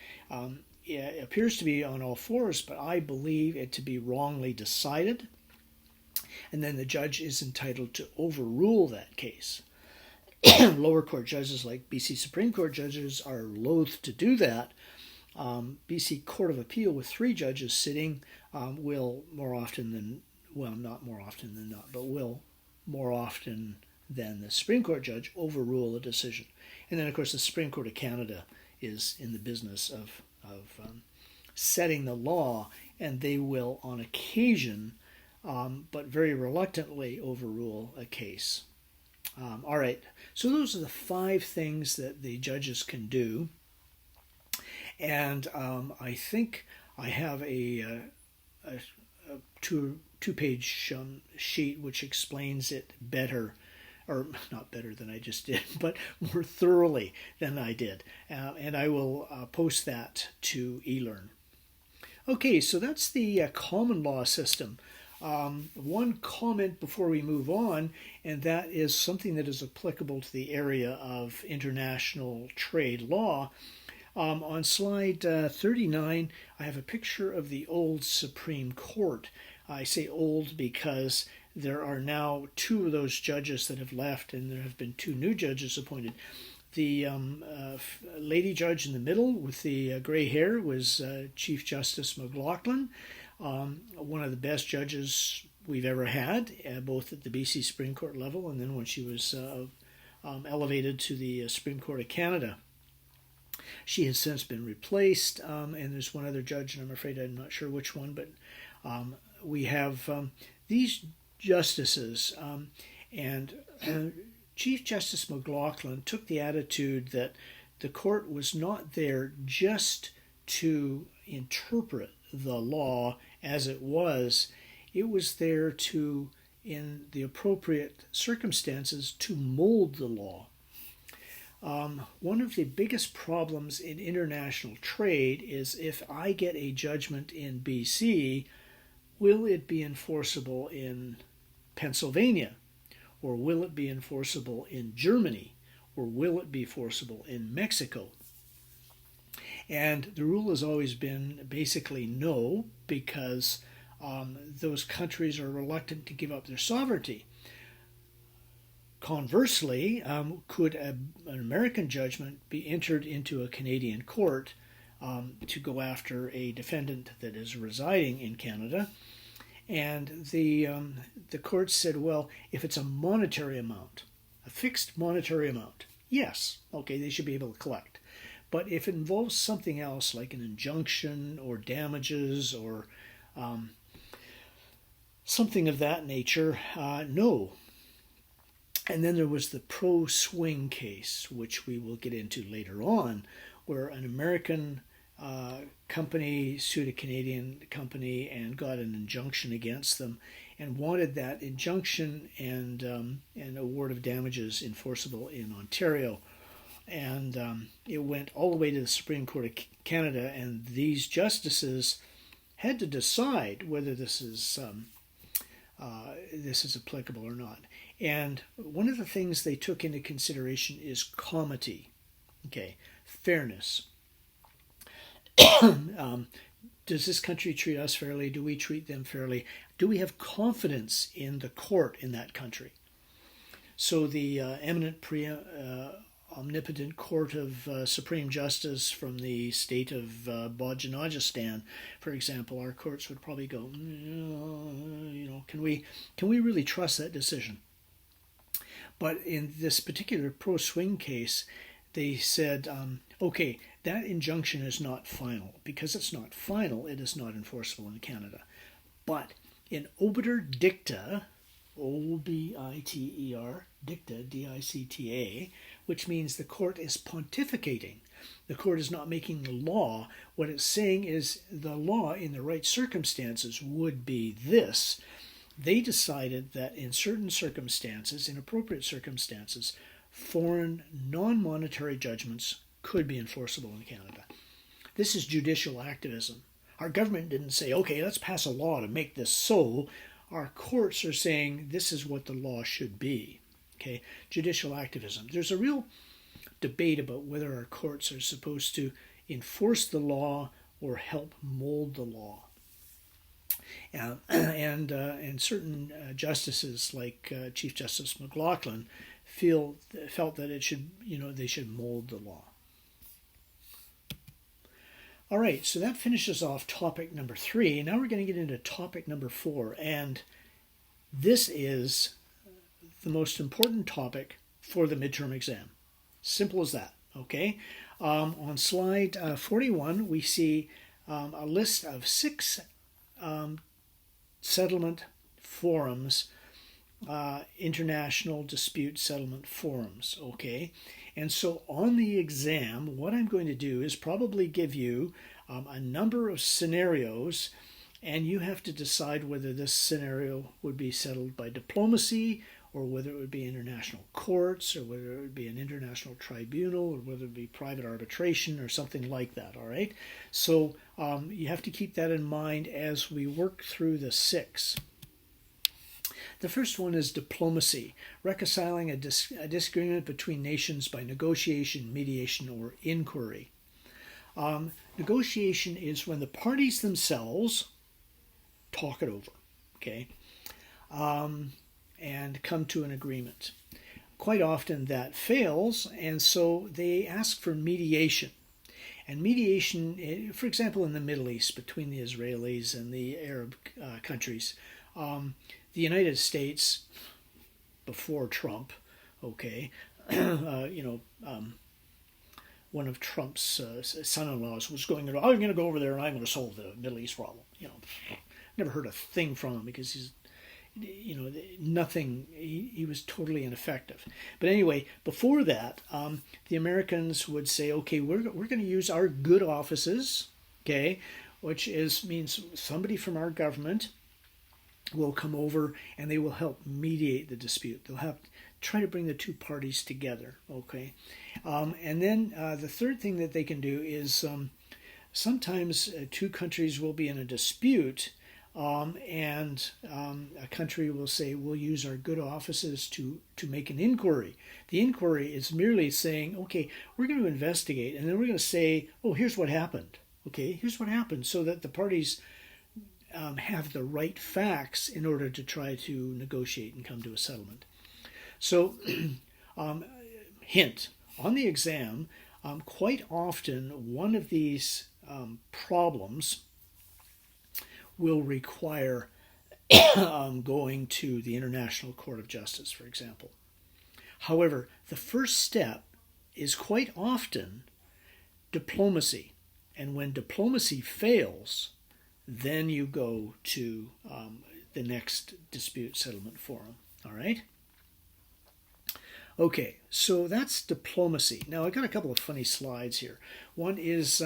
S1: it appears to be on all fours, but I believe it to be wrongly decided. And then the judge is entitled to overrule that case. Lower court judges, like BC Supreme Court judges, are loath to do that. BC Court of Appeal, with 3 judges sitting, will more often than, well, not more often than not, but will more often than the Supreme Court judge overrule a decision. And then, of course, the Supreme Court of Canada is in the business of setting the law, and they will, on occasion, but very reluctantly, overrule a case. All right, so those are the 5 things that the judges can do. And I think I have a two-page sheet which explains it better, or not better than I just did, but more thoroughly than I did. And I will post that to eLearn. Okay, so that's the common law system. One comment before we move on, and that is something that is applicable to the area of international trade law. On slide 39, I have a picture of the old Supreme Court. I say old because there are now 2 of those judges that have left, and there have been 2 new judges appointed. The lady judge in the middle with the gray hair was Chief Justice McLaughlin, one of the best judges we've ever had, both at the BC Supreme Court level and then when she was elevated to the Supreme Court of Canada. She has since been replaced, and there's one other judge, and I'm afraid I'm not sure which one, but we have these justices, and Chief Justice McLaughlin took the attitude that the court was not there just to interpret the law as it was. It was there to, in the appropriate circumstances, to mold the law. One of the biggest problems in international trade is if I get a judgment in BC, will it be enforceable in Pennsylvania? Or will it be enforceable in Germany? Or will it be enforceable in Mexico? And the rule has always been basically no, because those countries are reluctant to give up their sovereignty. Conversely, could an American judgment be entered into a Canadian court to go after a defendant that is residing in Canada? And the court said, well, if it's a monetary amount, a fixed monetary amount, yes, okay, they should be able to collect. But if it involves something else like an injunction or damages or something of that nature, no. And then there was the pro-swing case, which we will get into later on, where an American company sued a Canadian company and got an injunction against them and wanted that injunction and an award of damages enforceable in Ontario. And it went all the way to the Supreme Court of Canada, and these justices had to decide whether this is applicable or not. And one of the things they took into consideration is comity, fairness. Does this country treat us fairly? Do we treat them fairly? Do we have confidence in the court in that country? So the eminent omnipotent court of Supreme Justice from the state of Bajinajistan, for example, our courts would probably go, can we really trust that decision? But in this particular pro-swing case, they said, okay, that injunction is not final. Because it's not final, it is not enforceable in Canada. But in obiter dicta, O-B-I-T-E-R, dicta, D-I-C-T-A, which means the court is pontificating. The court is not making the law. What it's saying is the law in the right circumstances would be this. They decided that in certain circumstances, in appropriate circumstances, foreign non-monetary judgments could be enforceable in Canada. This is judicial activism. Our government didn't say, okay, let's pass a law to make this so. Our courts are saying this is what the law should be. Okay, judicial activism. There's a real debate about whether our courts are supposed to enforce the law or help mold the law. And certain justices, like Chief Justice McLaughlin, felt that it should, they should mold the law. All right, so that finishes off topic number 3. Now we're going to get into topic number 4, and this is the most important topic for the midterm exam. Simple as that, okay? On slide 41, we see a list of 6 settlement forums, international dispute settlement forums, okay? And so on the exam, what I'm going to do is probably give you a number of scenarios, and you have to decide whether this scenario would be settled by diplomacy, or whether it would be international courts, or whether it would be an international tribunal, or whether it would be private arbitration, or something like that, all right? So you have to keep that in mind as we work through the 6. The first one is diplomacy, reconciling a disagreement between nations by negotiation, mediation, or inquiry. Negotiation is when the parties themselves talk it over, okay, and come to an agreement. Quite often that fails, and so they ask for mediation. And mediation, for example, in the Middle East, between the Israelis and the Arab countries, the United States, before Trump, okay, one of Trump's son-in-laws was going, I'm going to go over there and I'm going to solve the Middle East problem. Never heard a thing from him because he's, nothing, he was totally ineffective. But anyway, before that, the Americans would say, okay, we're going to use our good offices, okay, which means somebody from our government will come over and they will help mediate the dispute. They'll have try to bring the two parties together. Okay, and then the third thing that they can do is sometimes two countries will be in a dispute. And a country will say, we'll use our good offices to make an inquiry. The inquiry is merely saying, okay, we're going to investigate, and then we're going to say, oh, here's what happened. Okay, here's what happened, so that the parties have the right facts in order to try to negotiate and come to a settlement. So, hint, on the exam, quite often one of these problems will require going to the International Court of Justice, for example. However, the first step is quite often diplomacy. And when diplomacy fails, then you go to the next dispute settlement forum. All right? Okay, so that's diplomacy. Now, I got a couple of funny slides here. One is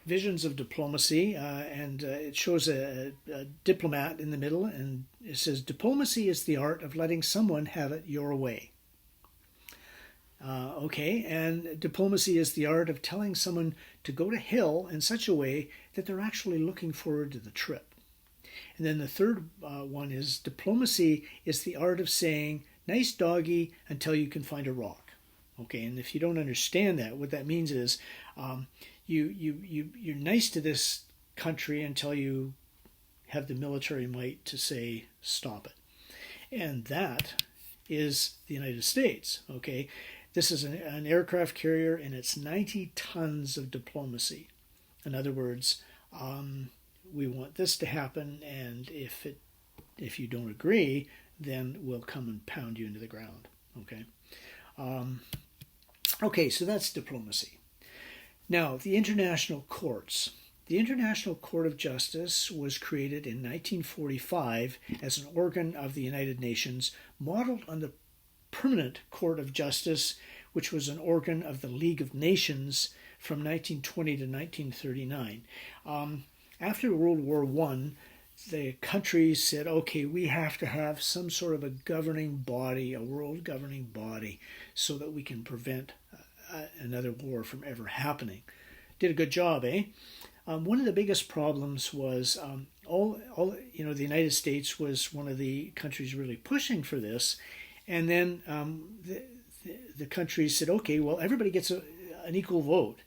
S1: visions of diplomacy, and it shows a diplomat in the middle, and it says, diplomacy is the art of letting someone have it your way. Okay, and diplomacy is the art of telling someone to go to hell in such a way that they're actually looking forward to the trip. And then the third one is diplomacy is the art of saying, nice doggy until you can find a rock. Okay, and if you don't understand that, what that means is you're nice to this country until you have the military might to say stop it. And that is the United States. Okay, this is an aircraft carrier, and it's 90 tons of diplomacy. In other words, we want this to happen, and if you don't agree, then we'll come and pound you into the ground. Okay. Okay, so that's diplomacy. Now, the international courts. The International Court of Justice was created in 1945 as an organ of the United Nations, modeled on the Permanent Court of Justice, which was an organ of the League of Nations from 1920 to 1939. After World War I, the countries said, okay, we have to have some sort of a governing body, a world governing body, so that we can prevent another war from ever happening. Did a good job, eh? One of the biggest problems was the United States was one of the countries really pushing for this, and then the countries said, okay, well, everybody gets an equal vote.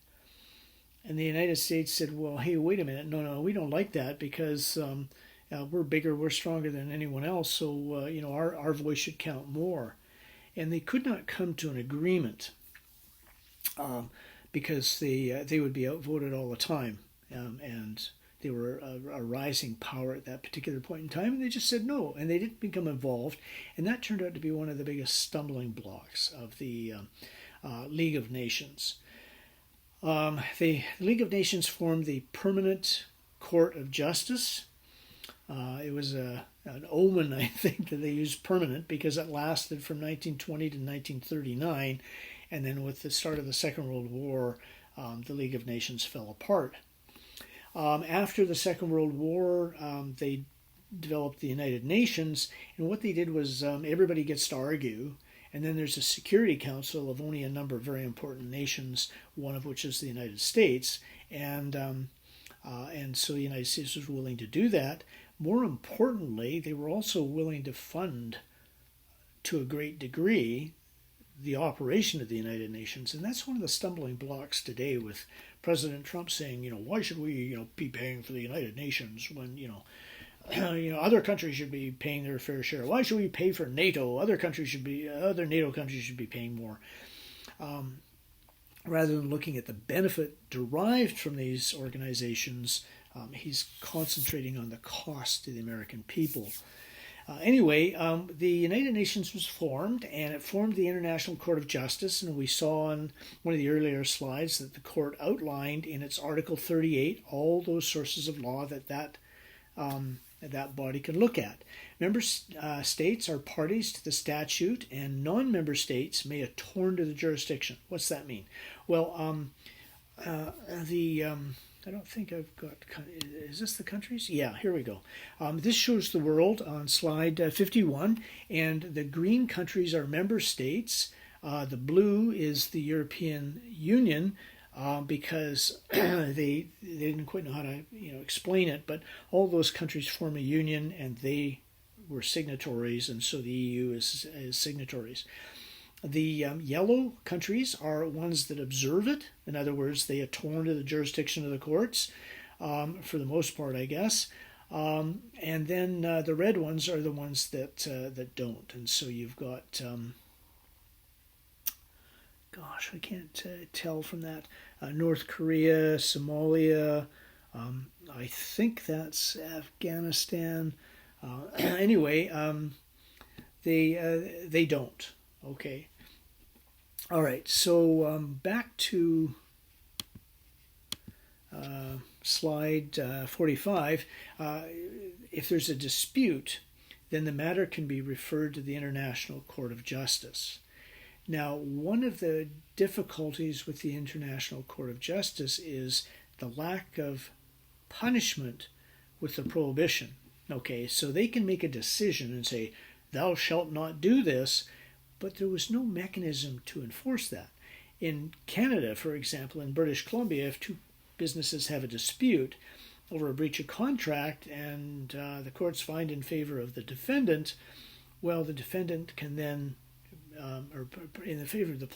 S1: And the United States said, well, hey, wait a minute. No, we don't like that because we're bigger, we're stronger than anyone else, so our voice should count more. And they could not come to an agreement because they would be outvoted all the time. And they were a rising power at that particular point in time, and they just said no, and they didn't become involved. And that turned out to be one of the biggest stumbling blocks of the League of Nations. The League of Nations formed the Permanent Court of Justice. It was an omen, I think, that they used permanent because it lasted from 1920 to 1939, and then with the start of the Second World War, the League of Nations fell apart. After the Second World War, they developed the United Nations, and what they did was everybody gets to argue, and then there's a Security Council of only a number of very important nations, one of which is the United States, and so the United States was willing to do that. More importantly, they were also willing to fund, to a great degree, the operation of the United Nations, and that's one of the stumbling blocks today with President Trump saying, why should we, be paying for the United Nations when, other countries should be paying their fair share. Why should we pay for NATO? Other NATO countries should be paying more. Rather than looking at the benefit derived from these organizations, he's concentrating on the cost to the American people. Anyway, the United Nations was formed, and it formed the International Court of Justice, and we saw on one of the earlier slides that the court outlined in its Article 38 all those sources of law that body can look at. Member states are parties to the statute, and non-member states may attorn to the jurisdiction. What's that mean? Well, I don't think I've got, is this the countries? Yeah, here we go. This shows the world on slide 51, and the green countries are member states. The blue is the European Union, because they didn't quite know how to explain it, but all those countries form a union, and they were signatories, and so the EU is signatories. The yellow countries are ones that observe it. In other words, they atone to the jurisdiction of the courts, for the most part, I guess. And then the red ones are the ones that don't. And so you've got, gosh, I can't tell from that. North Korea, Somalia. I think that's Afghanistan. Anyway, they don't. Okay. All right. So back to slide 45. If there's a dispute, then the matter can be referred to the International Court of Justice. Now, one of the difficulties with the International Court of Justice is the lack of punishment with the prohibition. Okay, so they can make a decision and say, thou shalt not do this, but there was no mechanism to enforce that. In Canada, for example, in British Columbia, if two businesses have a dispute over a breach of contract and the courts find in favor of the defendant, well, the defendant can then, or in the favor of the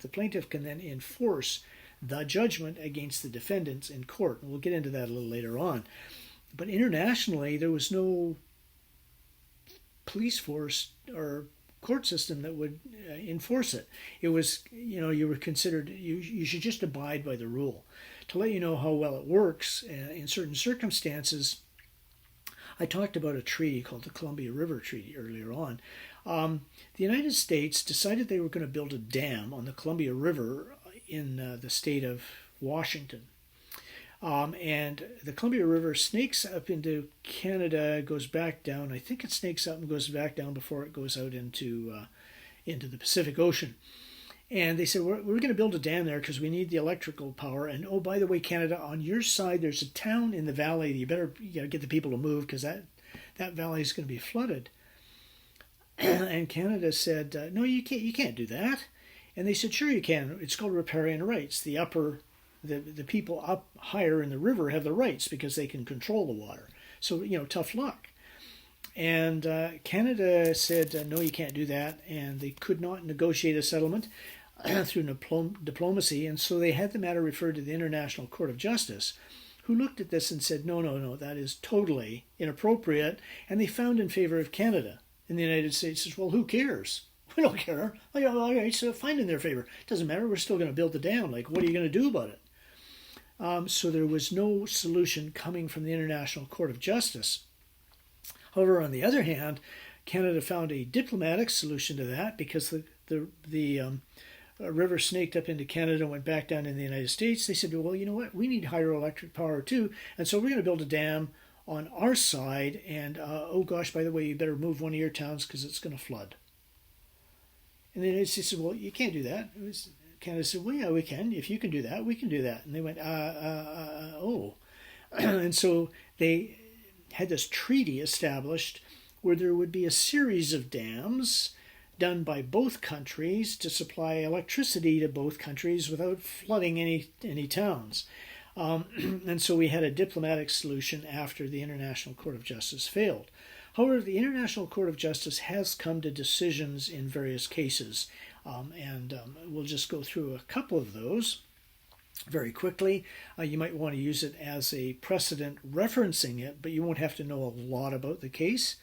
S1: plaintiff can then enforce the judgment against the defendants in court. And we'll get into that a little later on. But internationally, there was no police force or court system that would enforce it. It was, you were considered, you should just abide by the rule. To let you know how well it works, in certain circumstances, I talked about a treaty called the Columbia River Treaty earlier on. The United States decided they were going to build a dam on the Columbia River in the state of Washington. And the Columbia River snakes up into Canada, goes back down. I think it snakes up and goes back down before it goes out into the Pacific Ocean. And they said, we're going to build a dam there because we need the electrical power. And oh, by the way, Canada, on your side, there's a town in the valley. You got to get the people to move because that valley is going to be flooded. And Canada said, no, you can't do that. And they said, sure you can. It's called riparian rights. The people up higher in the river have the rights because they can control the water. So, tough luck. And Canada said, no, you can't do that. And they could not negotiate a settlement through diplomacy. And so they had the matter referred to the International Court of Justice, who looked at this and said, no, that is totally inappropriate. And they found in favor of Canada. And the United States says, well, who cares? We don't care. All right, so find in their favor. It doesn't matter. We're still going to build the dam. Like, what are you going to do about it? So there was no solution coming from the International Court of Justice. However, on the other hand, Canada found a diplomatic solution to that because the river snaked up into Canada and went back down in the United States. They said, well, you know what? We need hydroelectric power too, and so we're going to build a dam on our side. And oh gosh, by the way, you better move one of your towns because it's going to flood. And the United States said, well, you can't do that. Canada said, well, yeah, we can. If you can do that, we can do that. And they went, oh. And so they had this treaty established where there would be a series of dams done by both countries to supply electricity to both countries without flooding any towns. And so we had a diplomatic solution after the International Court of Justice failed. However, the International Court of Justice has come to decisions in various cases, and we'll just go through a couple of those very quickly. You might want to use it as a precedent referencing it, but you won't have to know a lot about the case.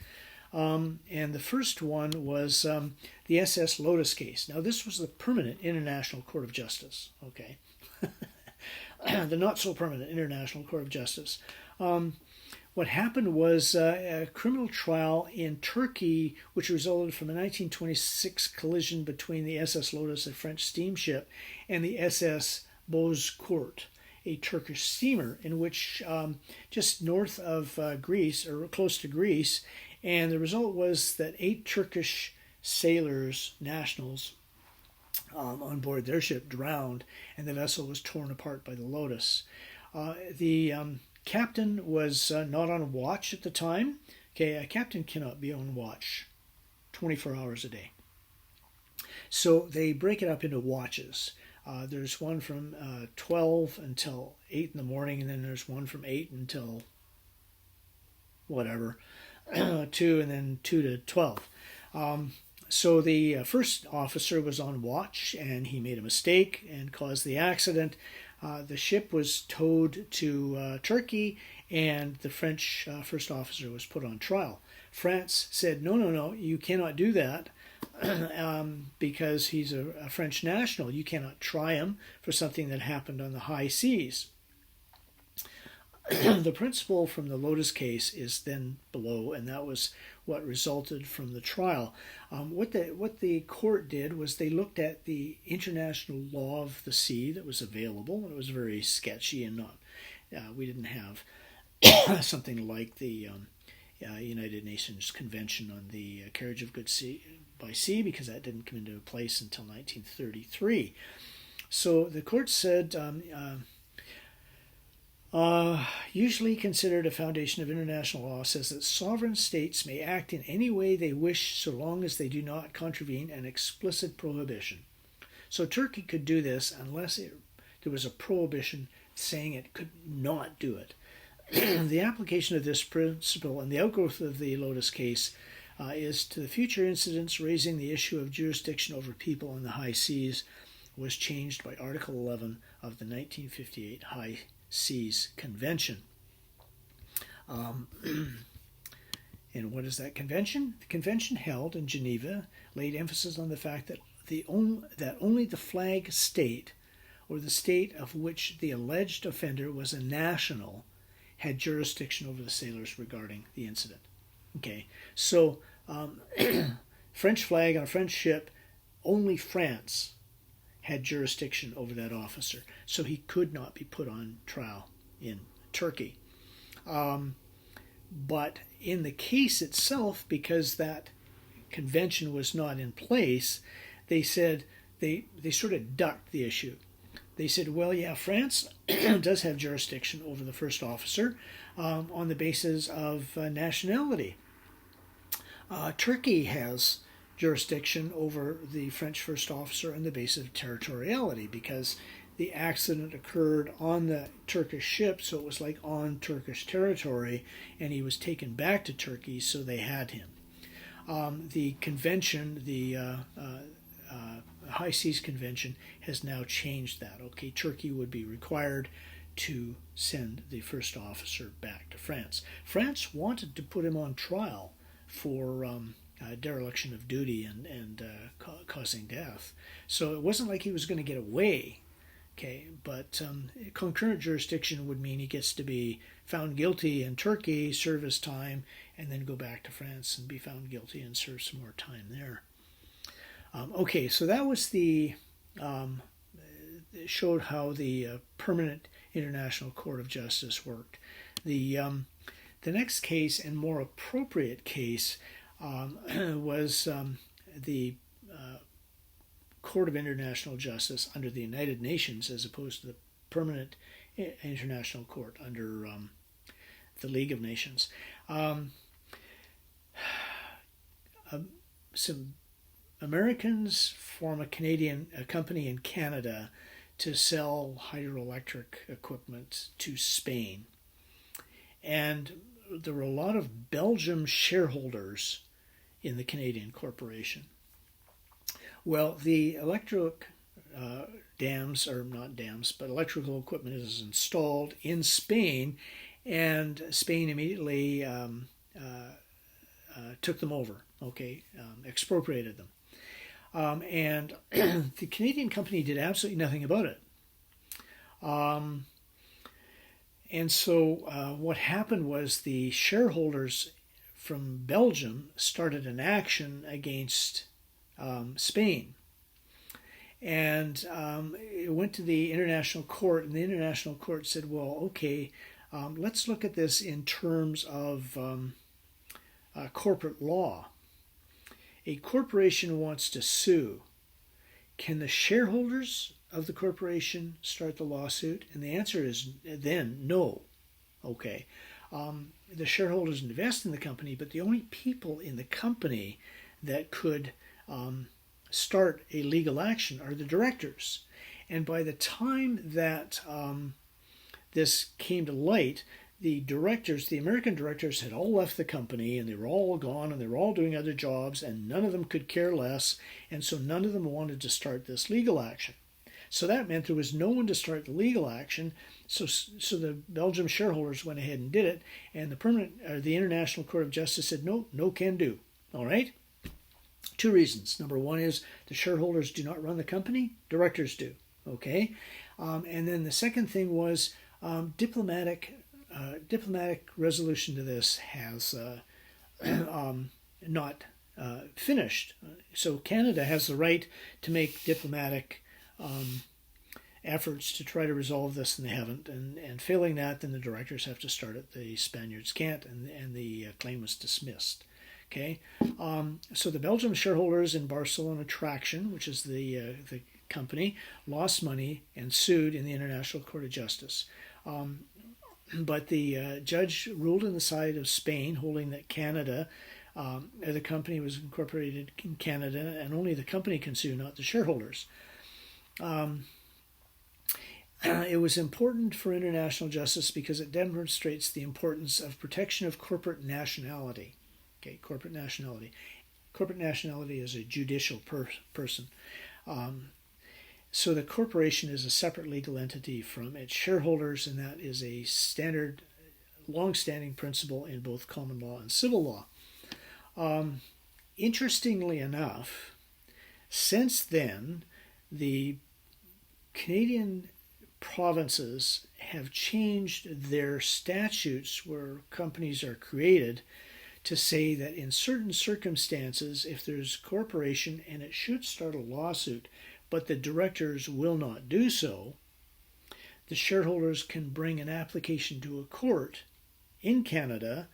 S1: And the first one was the SS Lotus case. Now, this was the permanent International Court of Justice, okay? The not-so-permanent International Court of Justice. What happened was a criminal trial in Turkey, which resulted from a 1926 collision between the SS Lotus, a French steamship, and the SS Bozkurt, a Turkish steamer, in which just north of Greece, or close to Greece, and the result was that 8 Turkish sailors, nationals, on board their ship drowned, and the vessel was torn apart by the Lotus. The captain was not on watch at the time. Okay, a captain cannot be on watch 24 hours a day. So they break it up into watches. There's one from 12 until 8 in the morning, and then there's one from 8 until whatever, 2, and then 2 to 12. So the first officer was on watch, and he made a mistake and caused the accident. The ship was towed to Turkey, and the French first officer was put on trial. France said, no, you cannot do that. Because he's a French national. You cannot try him for something that happened on the high seas. The principle from the Lotus case is then below, and that was what resulted from the trial. What the court did was they looked at the international law of the sea that was available, and it was very sketchy and not. We didn't have something like the United Nations Convention on the Carriage of Goods by Sea, because that didn't come into place until 1933. So the court said, usually considered a foundation of international law, says that sovereign states may act in any way they wish so long as they do not contravene an explicit prohibition. So Turkey could do this unless there was a prohibition saying it could not do it. The application of this principle and the outgrowth of the Lotus case is to the future incidents raising the issue of jurisdiction over people on the high seas was changed by Article 11 of the 1958 High Seas Convention. And what is that convention? The convention held in Geneva laid emphasis on the fact that only the flag state, or the state of which the alleged offender was a national, had jurisdiction over the sailors regarding the incident. Okay, so French flag on a French ship, only France had jurisdiction over that officer, so he could not be put on trial in Turkey. But in the case itself, because that convention was not in place, they said they sort of ducked the issue. They said, well, yeah, France does have jurisdiction over the first officer on the basis of nationality. Turkey has jurisdiction over the French first officer on the basis of territoriality, because the accident occurred on the Turkish ship, so it was like on Turkish territory, and he was taken back to Turkey, so they had him. The convention, the High Seas Convention, has now changed that. Okay, Turkey would be required to send the first officer back to France. France wanted to put him on trial for dereliction of duty and causing death. So it wasn't like he was going to get away. Okay, but concurrent jurisdiction would mean he gets to be found guilty in Turkey, serve his time, and then go back to France and be found guilty and serve some more time there. Okay, so that was it showed how the Permanent International Court of Justice worked. The next case, and more appropriate case, was the Court of International Justice under the United Nations, as opposed to the Permanent International Court under the League of Nations. Some Americans form a company in Canada to sell hydroelectric equipment to Spain. And there were a lot of Belgium shareholders in the Canadian corporation. Well, the electric dams, or not dams, but electrical equipment is installed in Spain, and Spain immediately took them over, expropriated them. And the Canadian company did absolutely nothing about it. And so what happened was the shareholders from Belgium started an action against Spain. And it went to the International Court, and the International Court said, well, okay, let's look at this in terms of corporate law. A corporation wants to sue. Can the shareholders of the corporation start the lawsuit? And the answer is then no. Okay. The shareholders invest in the company, but the only people in the company that could start a legal action are the directors. And by the time that this came to light, the directors, the American directors, had all left the company, and they were all gone, and they were all doing other jobs, and none of them could care less, and so none of them wanted to start this legal action. So that meant there was no one to start the legal action. So the Belgium shareholders went ahead and did it, and the International Court of Justice said no can do. All right. Two reasons. Number one is the shareholders do not run the company; directors do. Okay. And then the second thing was diplomatic resolution to this has not finished. So Canada has the right to make diplomatic efforts to try to resolve this, and they haven't. And failing that, then the directors have to start it. The Spaniards can't, and the claim was dismissed. Okay, so the Belgium shareholders in Barcelona Traction, which is the company, lost money and sued in the International Court of Justice. But the judge ruled on the side of Spain, holding that Canada, the company was incorporated in Canada, and only the company can sue, not the shareholders. It was important for international justice because it demonstrates the importance of protection of corporate nationality. Okay, corporate nationality. Corporate nationality is a judicial person. So the corporation is a separate legal entity from its shareholders, and that is a standard, long-standing principle in both common law and civil law. Interestingly enough, since then, the Canadian provinces have changed their statutes where companies are created to say that in certain circumstances, if there's a corporation and it should start a lawsuit, but the directors will not do so, the shareholders can bring an application to a court in Canada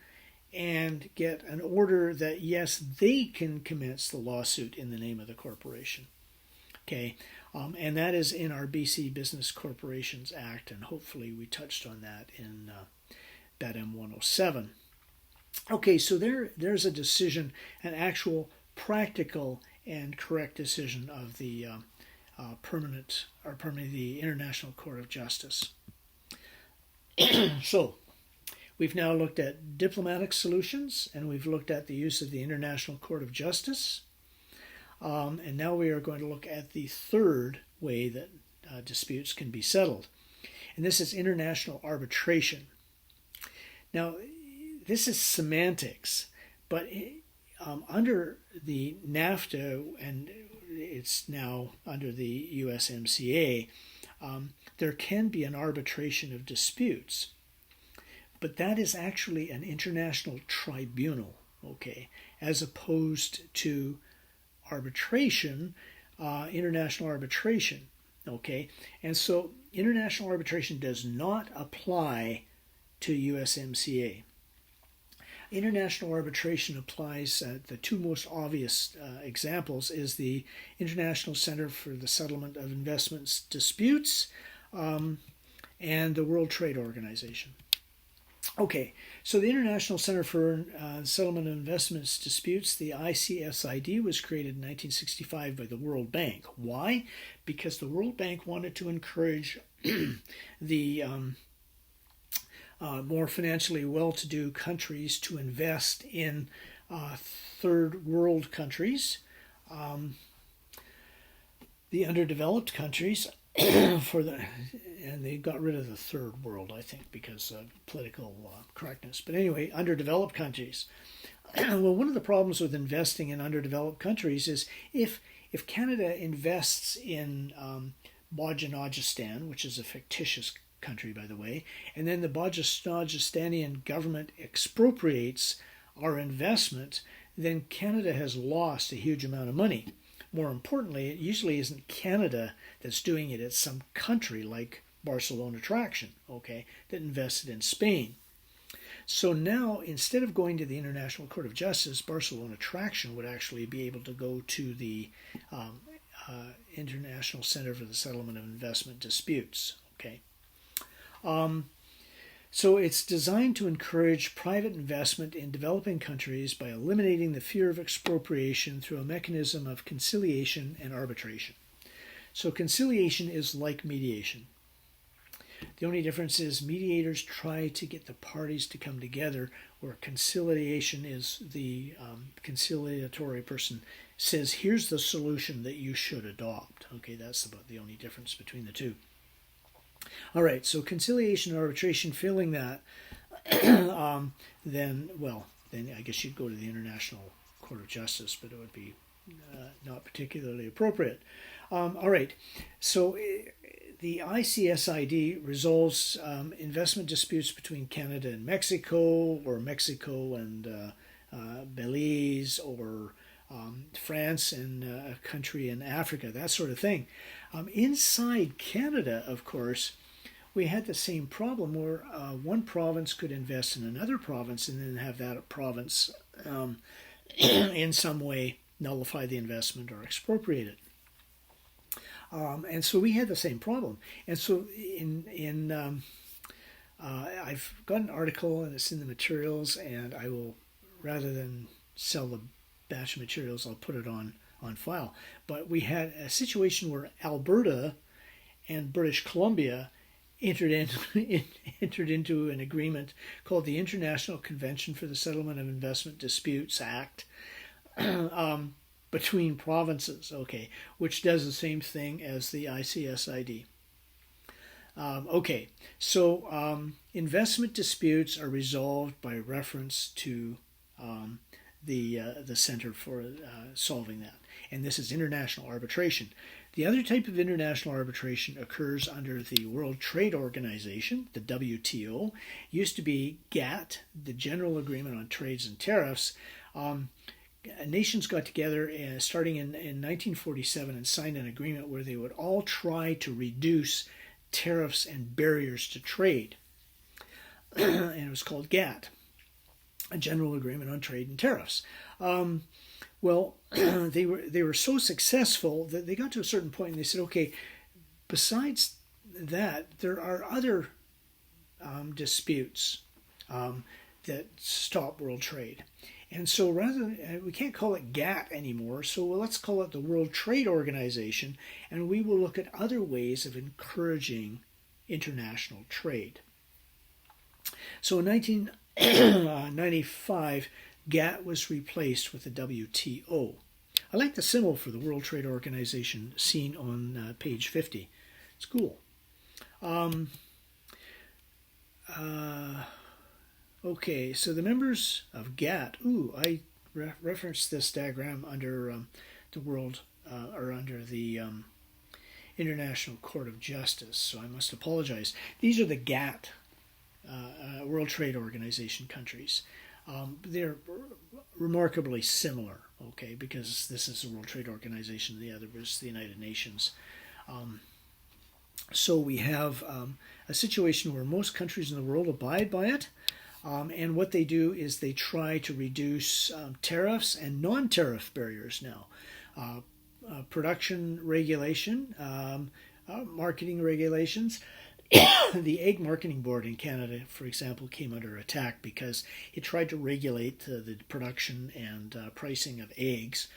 S1: and get an order that, yes, they can commence the lawsuit in the name of the corporation. Okay, and that is in our BC Business Corporations Act, and hopefully we touched on that in BADM 107. Okay, so there's a decision, an actual practical and correct decision of the the International Court of Justice. So we've now looked at diplomatic solutions, and we've looked at the use of the International Court of Justice. And now we are going to look at the third way that disputes can be settled. And this is international arbitration. Now, this is semantics, but under the NAFTA, and it's now under the USMCA, there can be an arbitration of disputes. But that is actually an international tribunal, okay, as opposed to arbitration, international arbitration, okay? And so international arbitration does not apply to USMCA. International arbitration applies, the two most obvious examples is the International Center for the Settlement of Investments Disputes and the World Trade Organization. Okay, so the International Center for Settlement of Investments Disputes, the ICSID, was created in 1965 by the World Bank. Why? Because the World Bank wanted to encourage the more financially well-to-do countries to invest in third world countries, the underdeveloped countries, and they got rid of the third world, I think, because of political correctness. But anyway, underdeveloped countries. Well, one of the problems with investing in underdeveloped countries is if Canada invests in Bajinajistan, which is a fictitious country, by the way, and then the Bajinajistanian government expropriates our investment, then Canada has lost a huge amount of money. More importantly, it usually isn't Canada that's doing it, it's some country like Barcelona Traction, okay, that invested in Spain. So now, instead of going to the International Court of Justice, Barcelona Traction would actually be able to go to the International Center for the Settlement of Investment Disputes. Okay. So it's designed to encourage private investment in developing countries by eliminating the fear of expropriation through a mechanism of conciliation and arbitration. So conciliation is like mediation. The only difference is mediators try to get the parties to come together, where conciliation is the conciliatory person says, here's the solution that you should adopt. Okay, that's about the only difference between the two. All right, so conciliation and arbitration, failing that, then I guess you'd go to the International Court of Justice, but it would be not particularly appropriate. All right, so the ICSID resolves investment disputes between Canada and Mexico, or Mexico and Belize, or France and a country in Africa, that sort of thing. Inside Canada, of course, we had the same problem where one province could invest in another province and then have that province in some way nullify the investment or expropriate it. And so we had the same problem. And so I've got an article, and it's in the materials, and I will, rather than sell the batch of materials, I'll put it on file. But we had a situation where Alberta and British Columbia entered into an agreement called the International Convention for the Settlement of Investment Disputes Act between provinces, okay, which does the same thing as the ICSID. Okay, so investment disputes are resolved by reference to the center for solving that, and this is international arbitration. The other type of international arbitration occurs under the World Trade Organization, the WTO. It used to be GATT, the General Agreement on Trades and Tariffs. Nations got together starting in 1947 and signed an agreement where they would all try to reduce tariffs and barriers to trade. And it was called GATT, a General Agreement on Trade and Tariffs. Well, they were so successful that they got to a certain point and they said, okay, besides that, there are other disputes that stop world trade. And so rather than, we can't call it GATT anymore, so let's call it the World Trade Organization, and we will look at other ways of encouraging international trade. So in 1995, GATT was replaced with the WTO. I like the symbol for the World Trade Organization seen on page 50. It's cool. Okay, so the members of GATT. I referenced this diagram under the World or under the International Court of Justice, so I must apologize. These are the GATT, World Trade Organization countries. They're remarkably similar, okay, because this is the World Trade Organization, the other was the United Nations. So we have a situation where most countries in the world abide by it, and what they do is they try to reduce tariffs and non-tariff barriers now. Production regulation, marketing regulations. The Egg Marketing Board in Canada, for example, came under attack because it tried to regulate the production and pricing of eggs,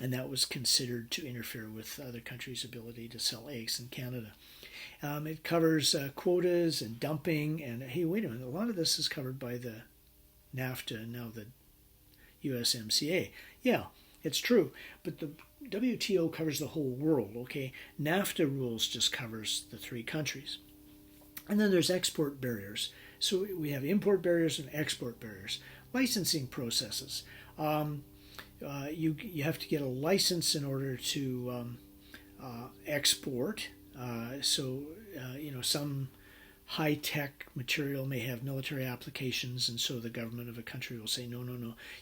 S1: and that was considered to interfere with other countries' ability to sell eggs in Canada. It covers quotas and dumping, and hey, wait a minute, a lot of this is covered by the NAFTA and now the USMCA. Yeah, it's true, but the WTO covers the whole world, okay? NAFTA rules just covers the three countries. And then there's export barriers. So we have import barriers and export barriers. Licensing processes. You have to get a license in order to export. Some high-tech material may have military applications, and so the government of a country will say, no,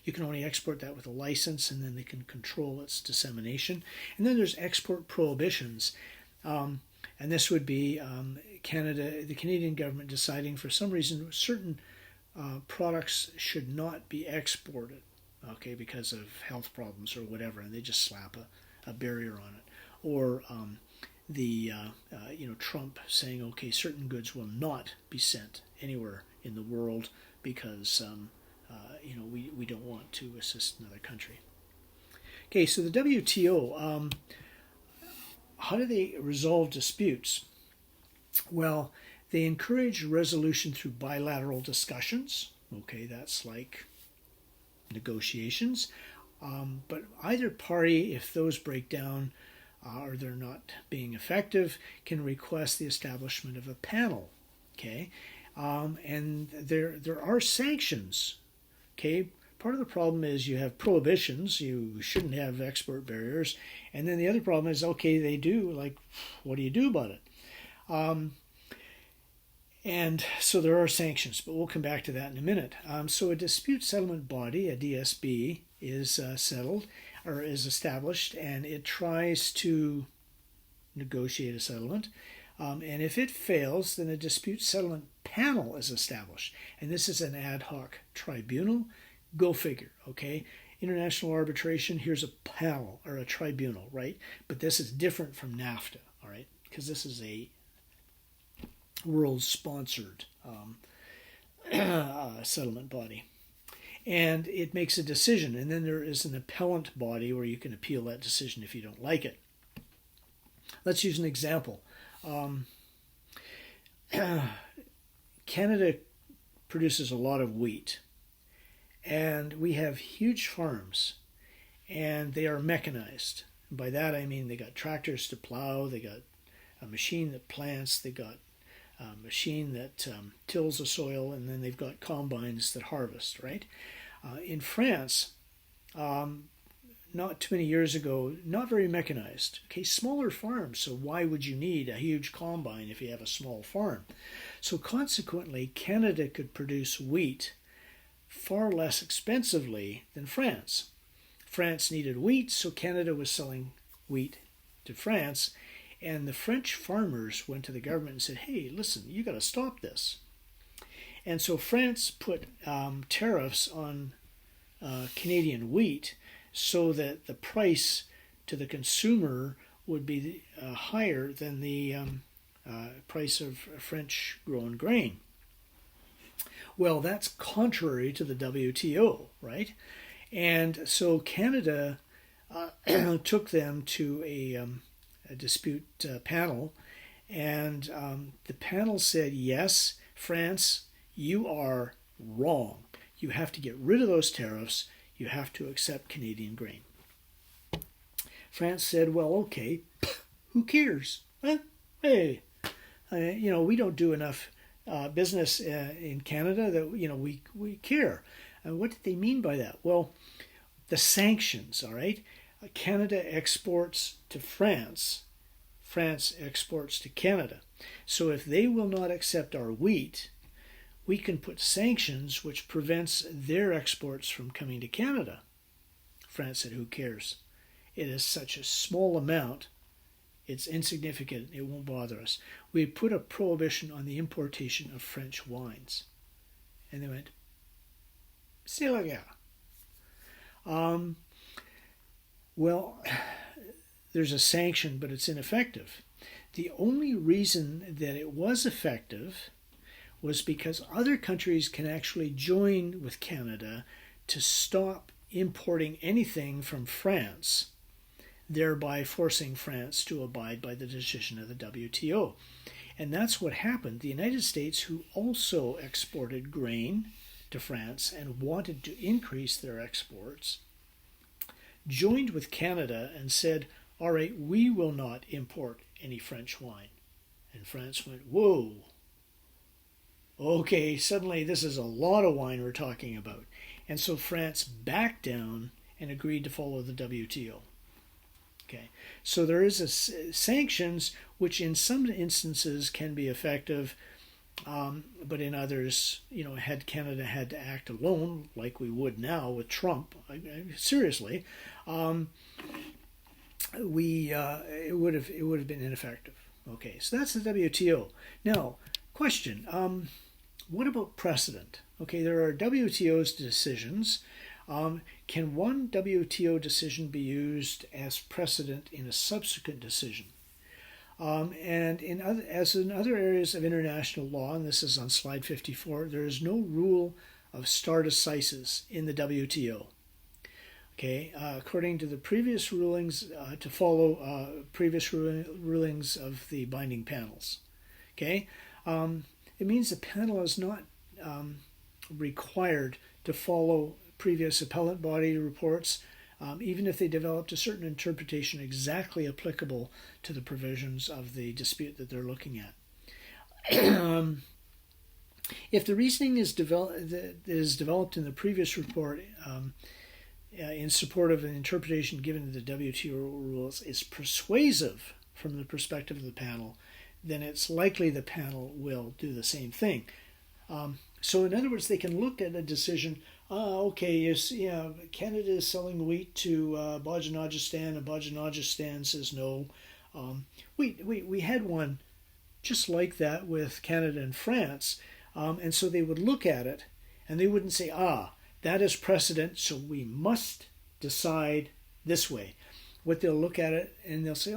S1: you can only export that with a license, and then they can control its dissemination. And then there's export prohibitions. And this would be the Canadian government deciding for some reason certain products should not be exported, okay, because of health problems or whatever, and they just slap a barrier on it. or Trump saying, okay, certain goods will not be sent anywhere in the world because we don't want to assist another country. Okay, so the WTO, how do they resolve disputes? Well, they encourage resolution through bilateral discussions. Okay, that's like negotiations. But either party, if those break down or they're not being effective, can request the establishment of a panel. Okay, and there are sanctions. Okay, part of the problem is you have prohibitions. You shouldn't have export barriers, and then the other problem is, okay, they do. Like, what do you do about it? And so there are sanctions, but we'll come back to that in a minute. So a dispute settlement body, a DSB, is settled or is established, and it tries to negotiate a settlement. And if it fails, then a dispute settlement panel is established. And this is an ad hoc tribunal. Go figure, okay? International arbitration, here's a panel or a tribunal, right? But this is different from NAFTA, all right? Because this is a world-sponsored settlement body. And it makes a decision, and then there is an appellant body where you can appeal that decision if you don't like it. Let's use an example. Canada produces a lot of wheat, and we have huge farms, and they are mechanized. By that I mean they got tractors to plow, they got a machine that plants, they got a machine that tills the soil, and then they've got combines that harvest, right? In France, not too many years ago, not very mechanized. Okay, smaller farms, so why would you need a huge combine if you have a small farm? So consequently, Canada could produce wheat far less expensively than France. France needed wheat, so Canada was selling wheat to France, and the French farmers went to the government and said, hey, listen, you got to stop this. And so France put tariffs on Canadian wheat so that the price to the consumer would be higher than the price of French-grown grain. Well, that's contrary to the WTO, right? And so Canada took them to a dispute panel, and the panel said, yes, France, you are wrong. You have to get rid of those tariffs. You have to accept Canadian grain. France said, well, okay, who cares? Hey, we don't do enough business in Canada that, we care. And what did they mean by that? Well, the sanctions, all right? Canada exports to France. France exports to Canada. So if they will not accept our wheat, we can put sanctions which prevents their exports from coming to Canada. France said, who cares? It is such a small amount. It's insignificant. It won't bother us. We put a prohibition on the importation of French wines. And they went, c'est la guerre. Well, there's a sanction, but it's ineffective. The only reason that it was effective was because other countries can actually join with Canada to stop importing anything from France, thereby forcing France to abide by the decision of the WTO. And that's what happened. The United States, who also exported grain to France and wanted to increase their exports, joined with Canada and said, all right, we will not import any French wine. And France went, whoa, okay, suddenly this is a lot of wine we're talking about. And so France backed down and agreed to follow the WTO. Okay, so there is sanctions which in some instances can be effective, but in others, had Canada had to act alone, like we would now with Trump, seriously, it would have been ineffective. Okay, so that's the WTO. Now, question: what about precedent? Okay, there are WTO's decisions, Can one WTO decision be used as precedent in a subsequent decision? And as in other areas of international law, and this is on slide 54, there is no rule of stare decisis in the WTO. Okay, according to the previous rulings, to follow previous rulings of the binding panels. Okay, it means the panel is not required to follow previous appellate body reports, even if they developed a certain interpretation exactly applicable to the provisions of the dispute that they're looking at. If the reasoning is developed in the previous report in support of an interpretation given to the WTO rules is persuasive from the perspective of the panel, then it's likely the panel will do the same thing. So in other words, they can look at a decision, okay, Canada is selling wheat to Bajinajistan, and Bajinajistan says no. We had one just like that with Canada and France, and so they would look at it, and they wouldn't say, that is precedent, so we must decide this way. What they'll look at it, and they'll say,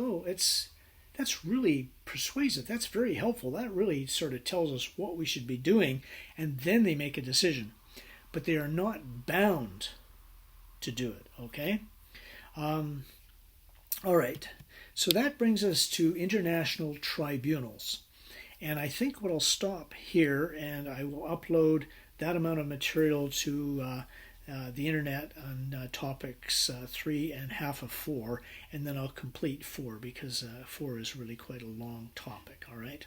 S1: that's really persuasive. That's very helpful. That really sort of tells us what we should be doing. And then they make a decision. But they are not bound to do it, okay? All right. So that brings us to international tribunals. And I think what I'll stop here, and I will upload that amount of material to the internet on topics 3 and half of 4, and then I'll complete 4 because 4 is really quite a long topic. All right.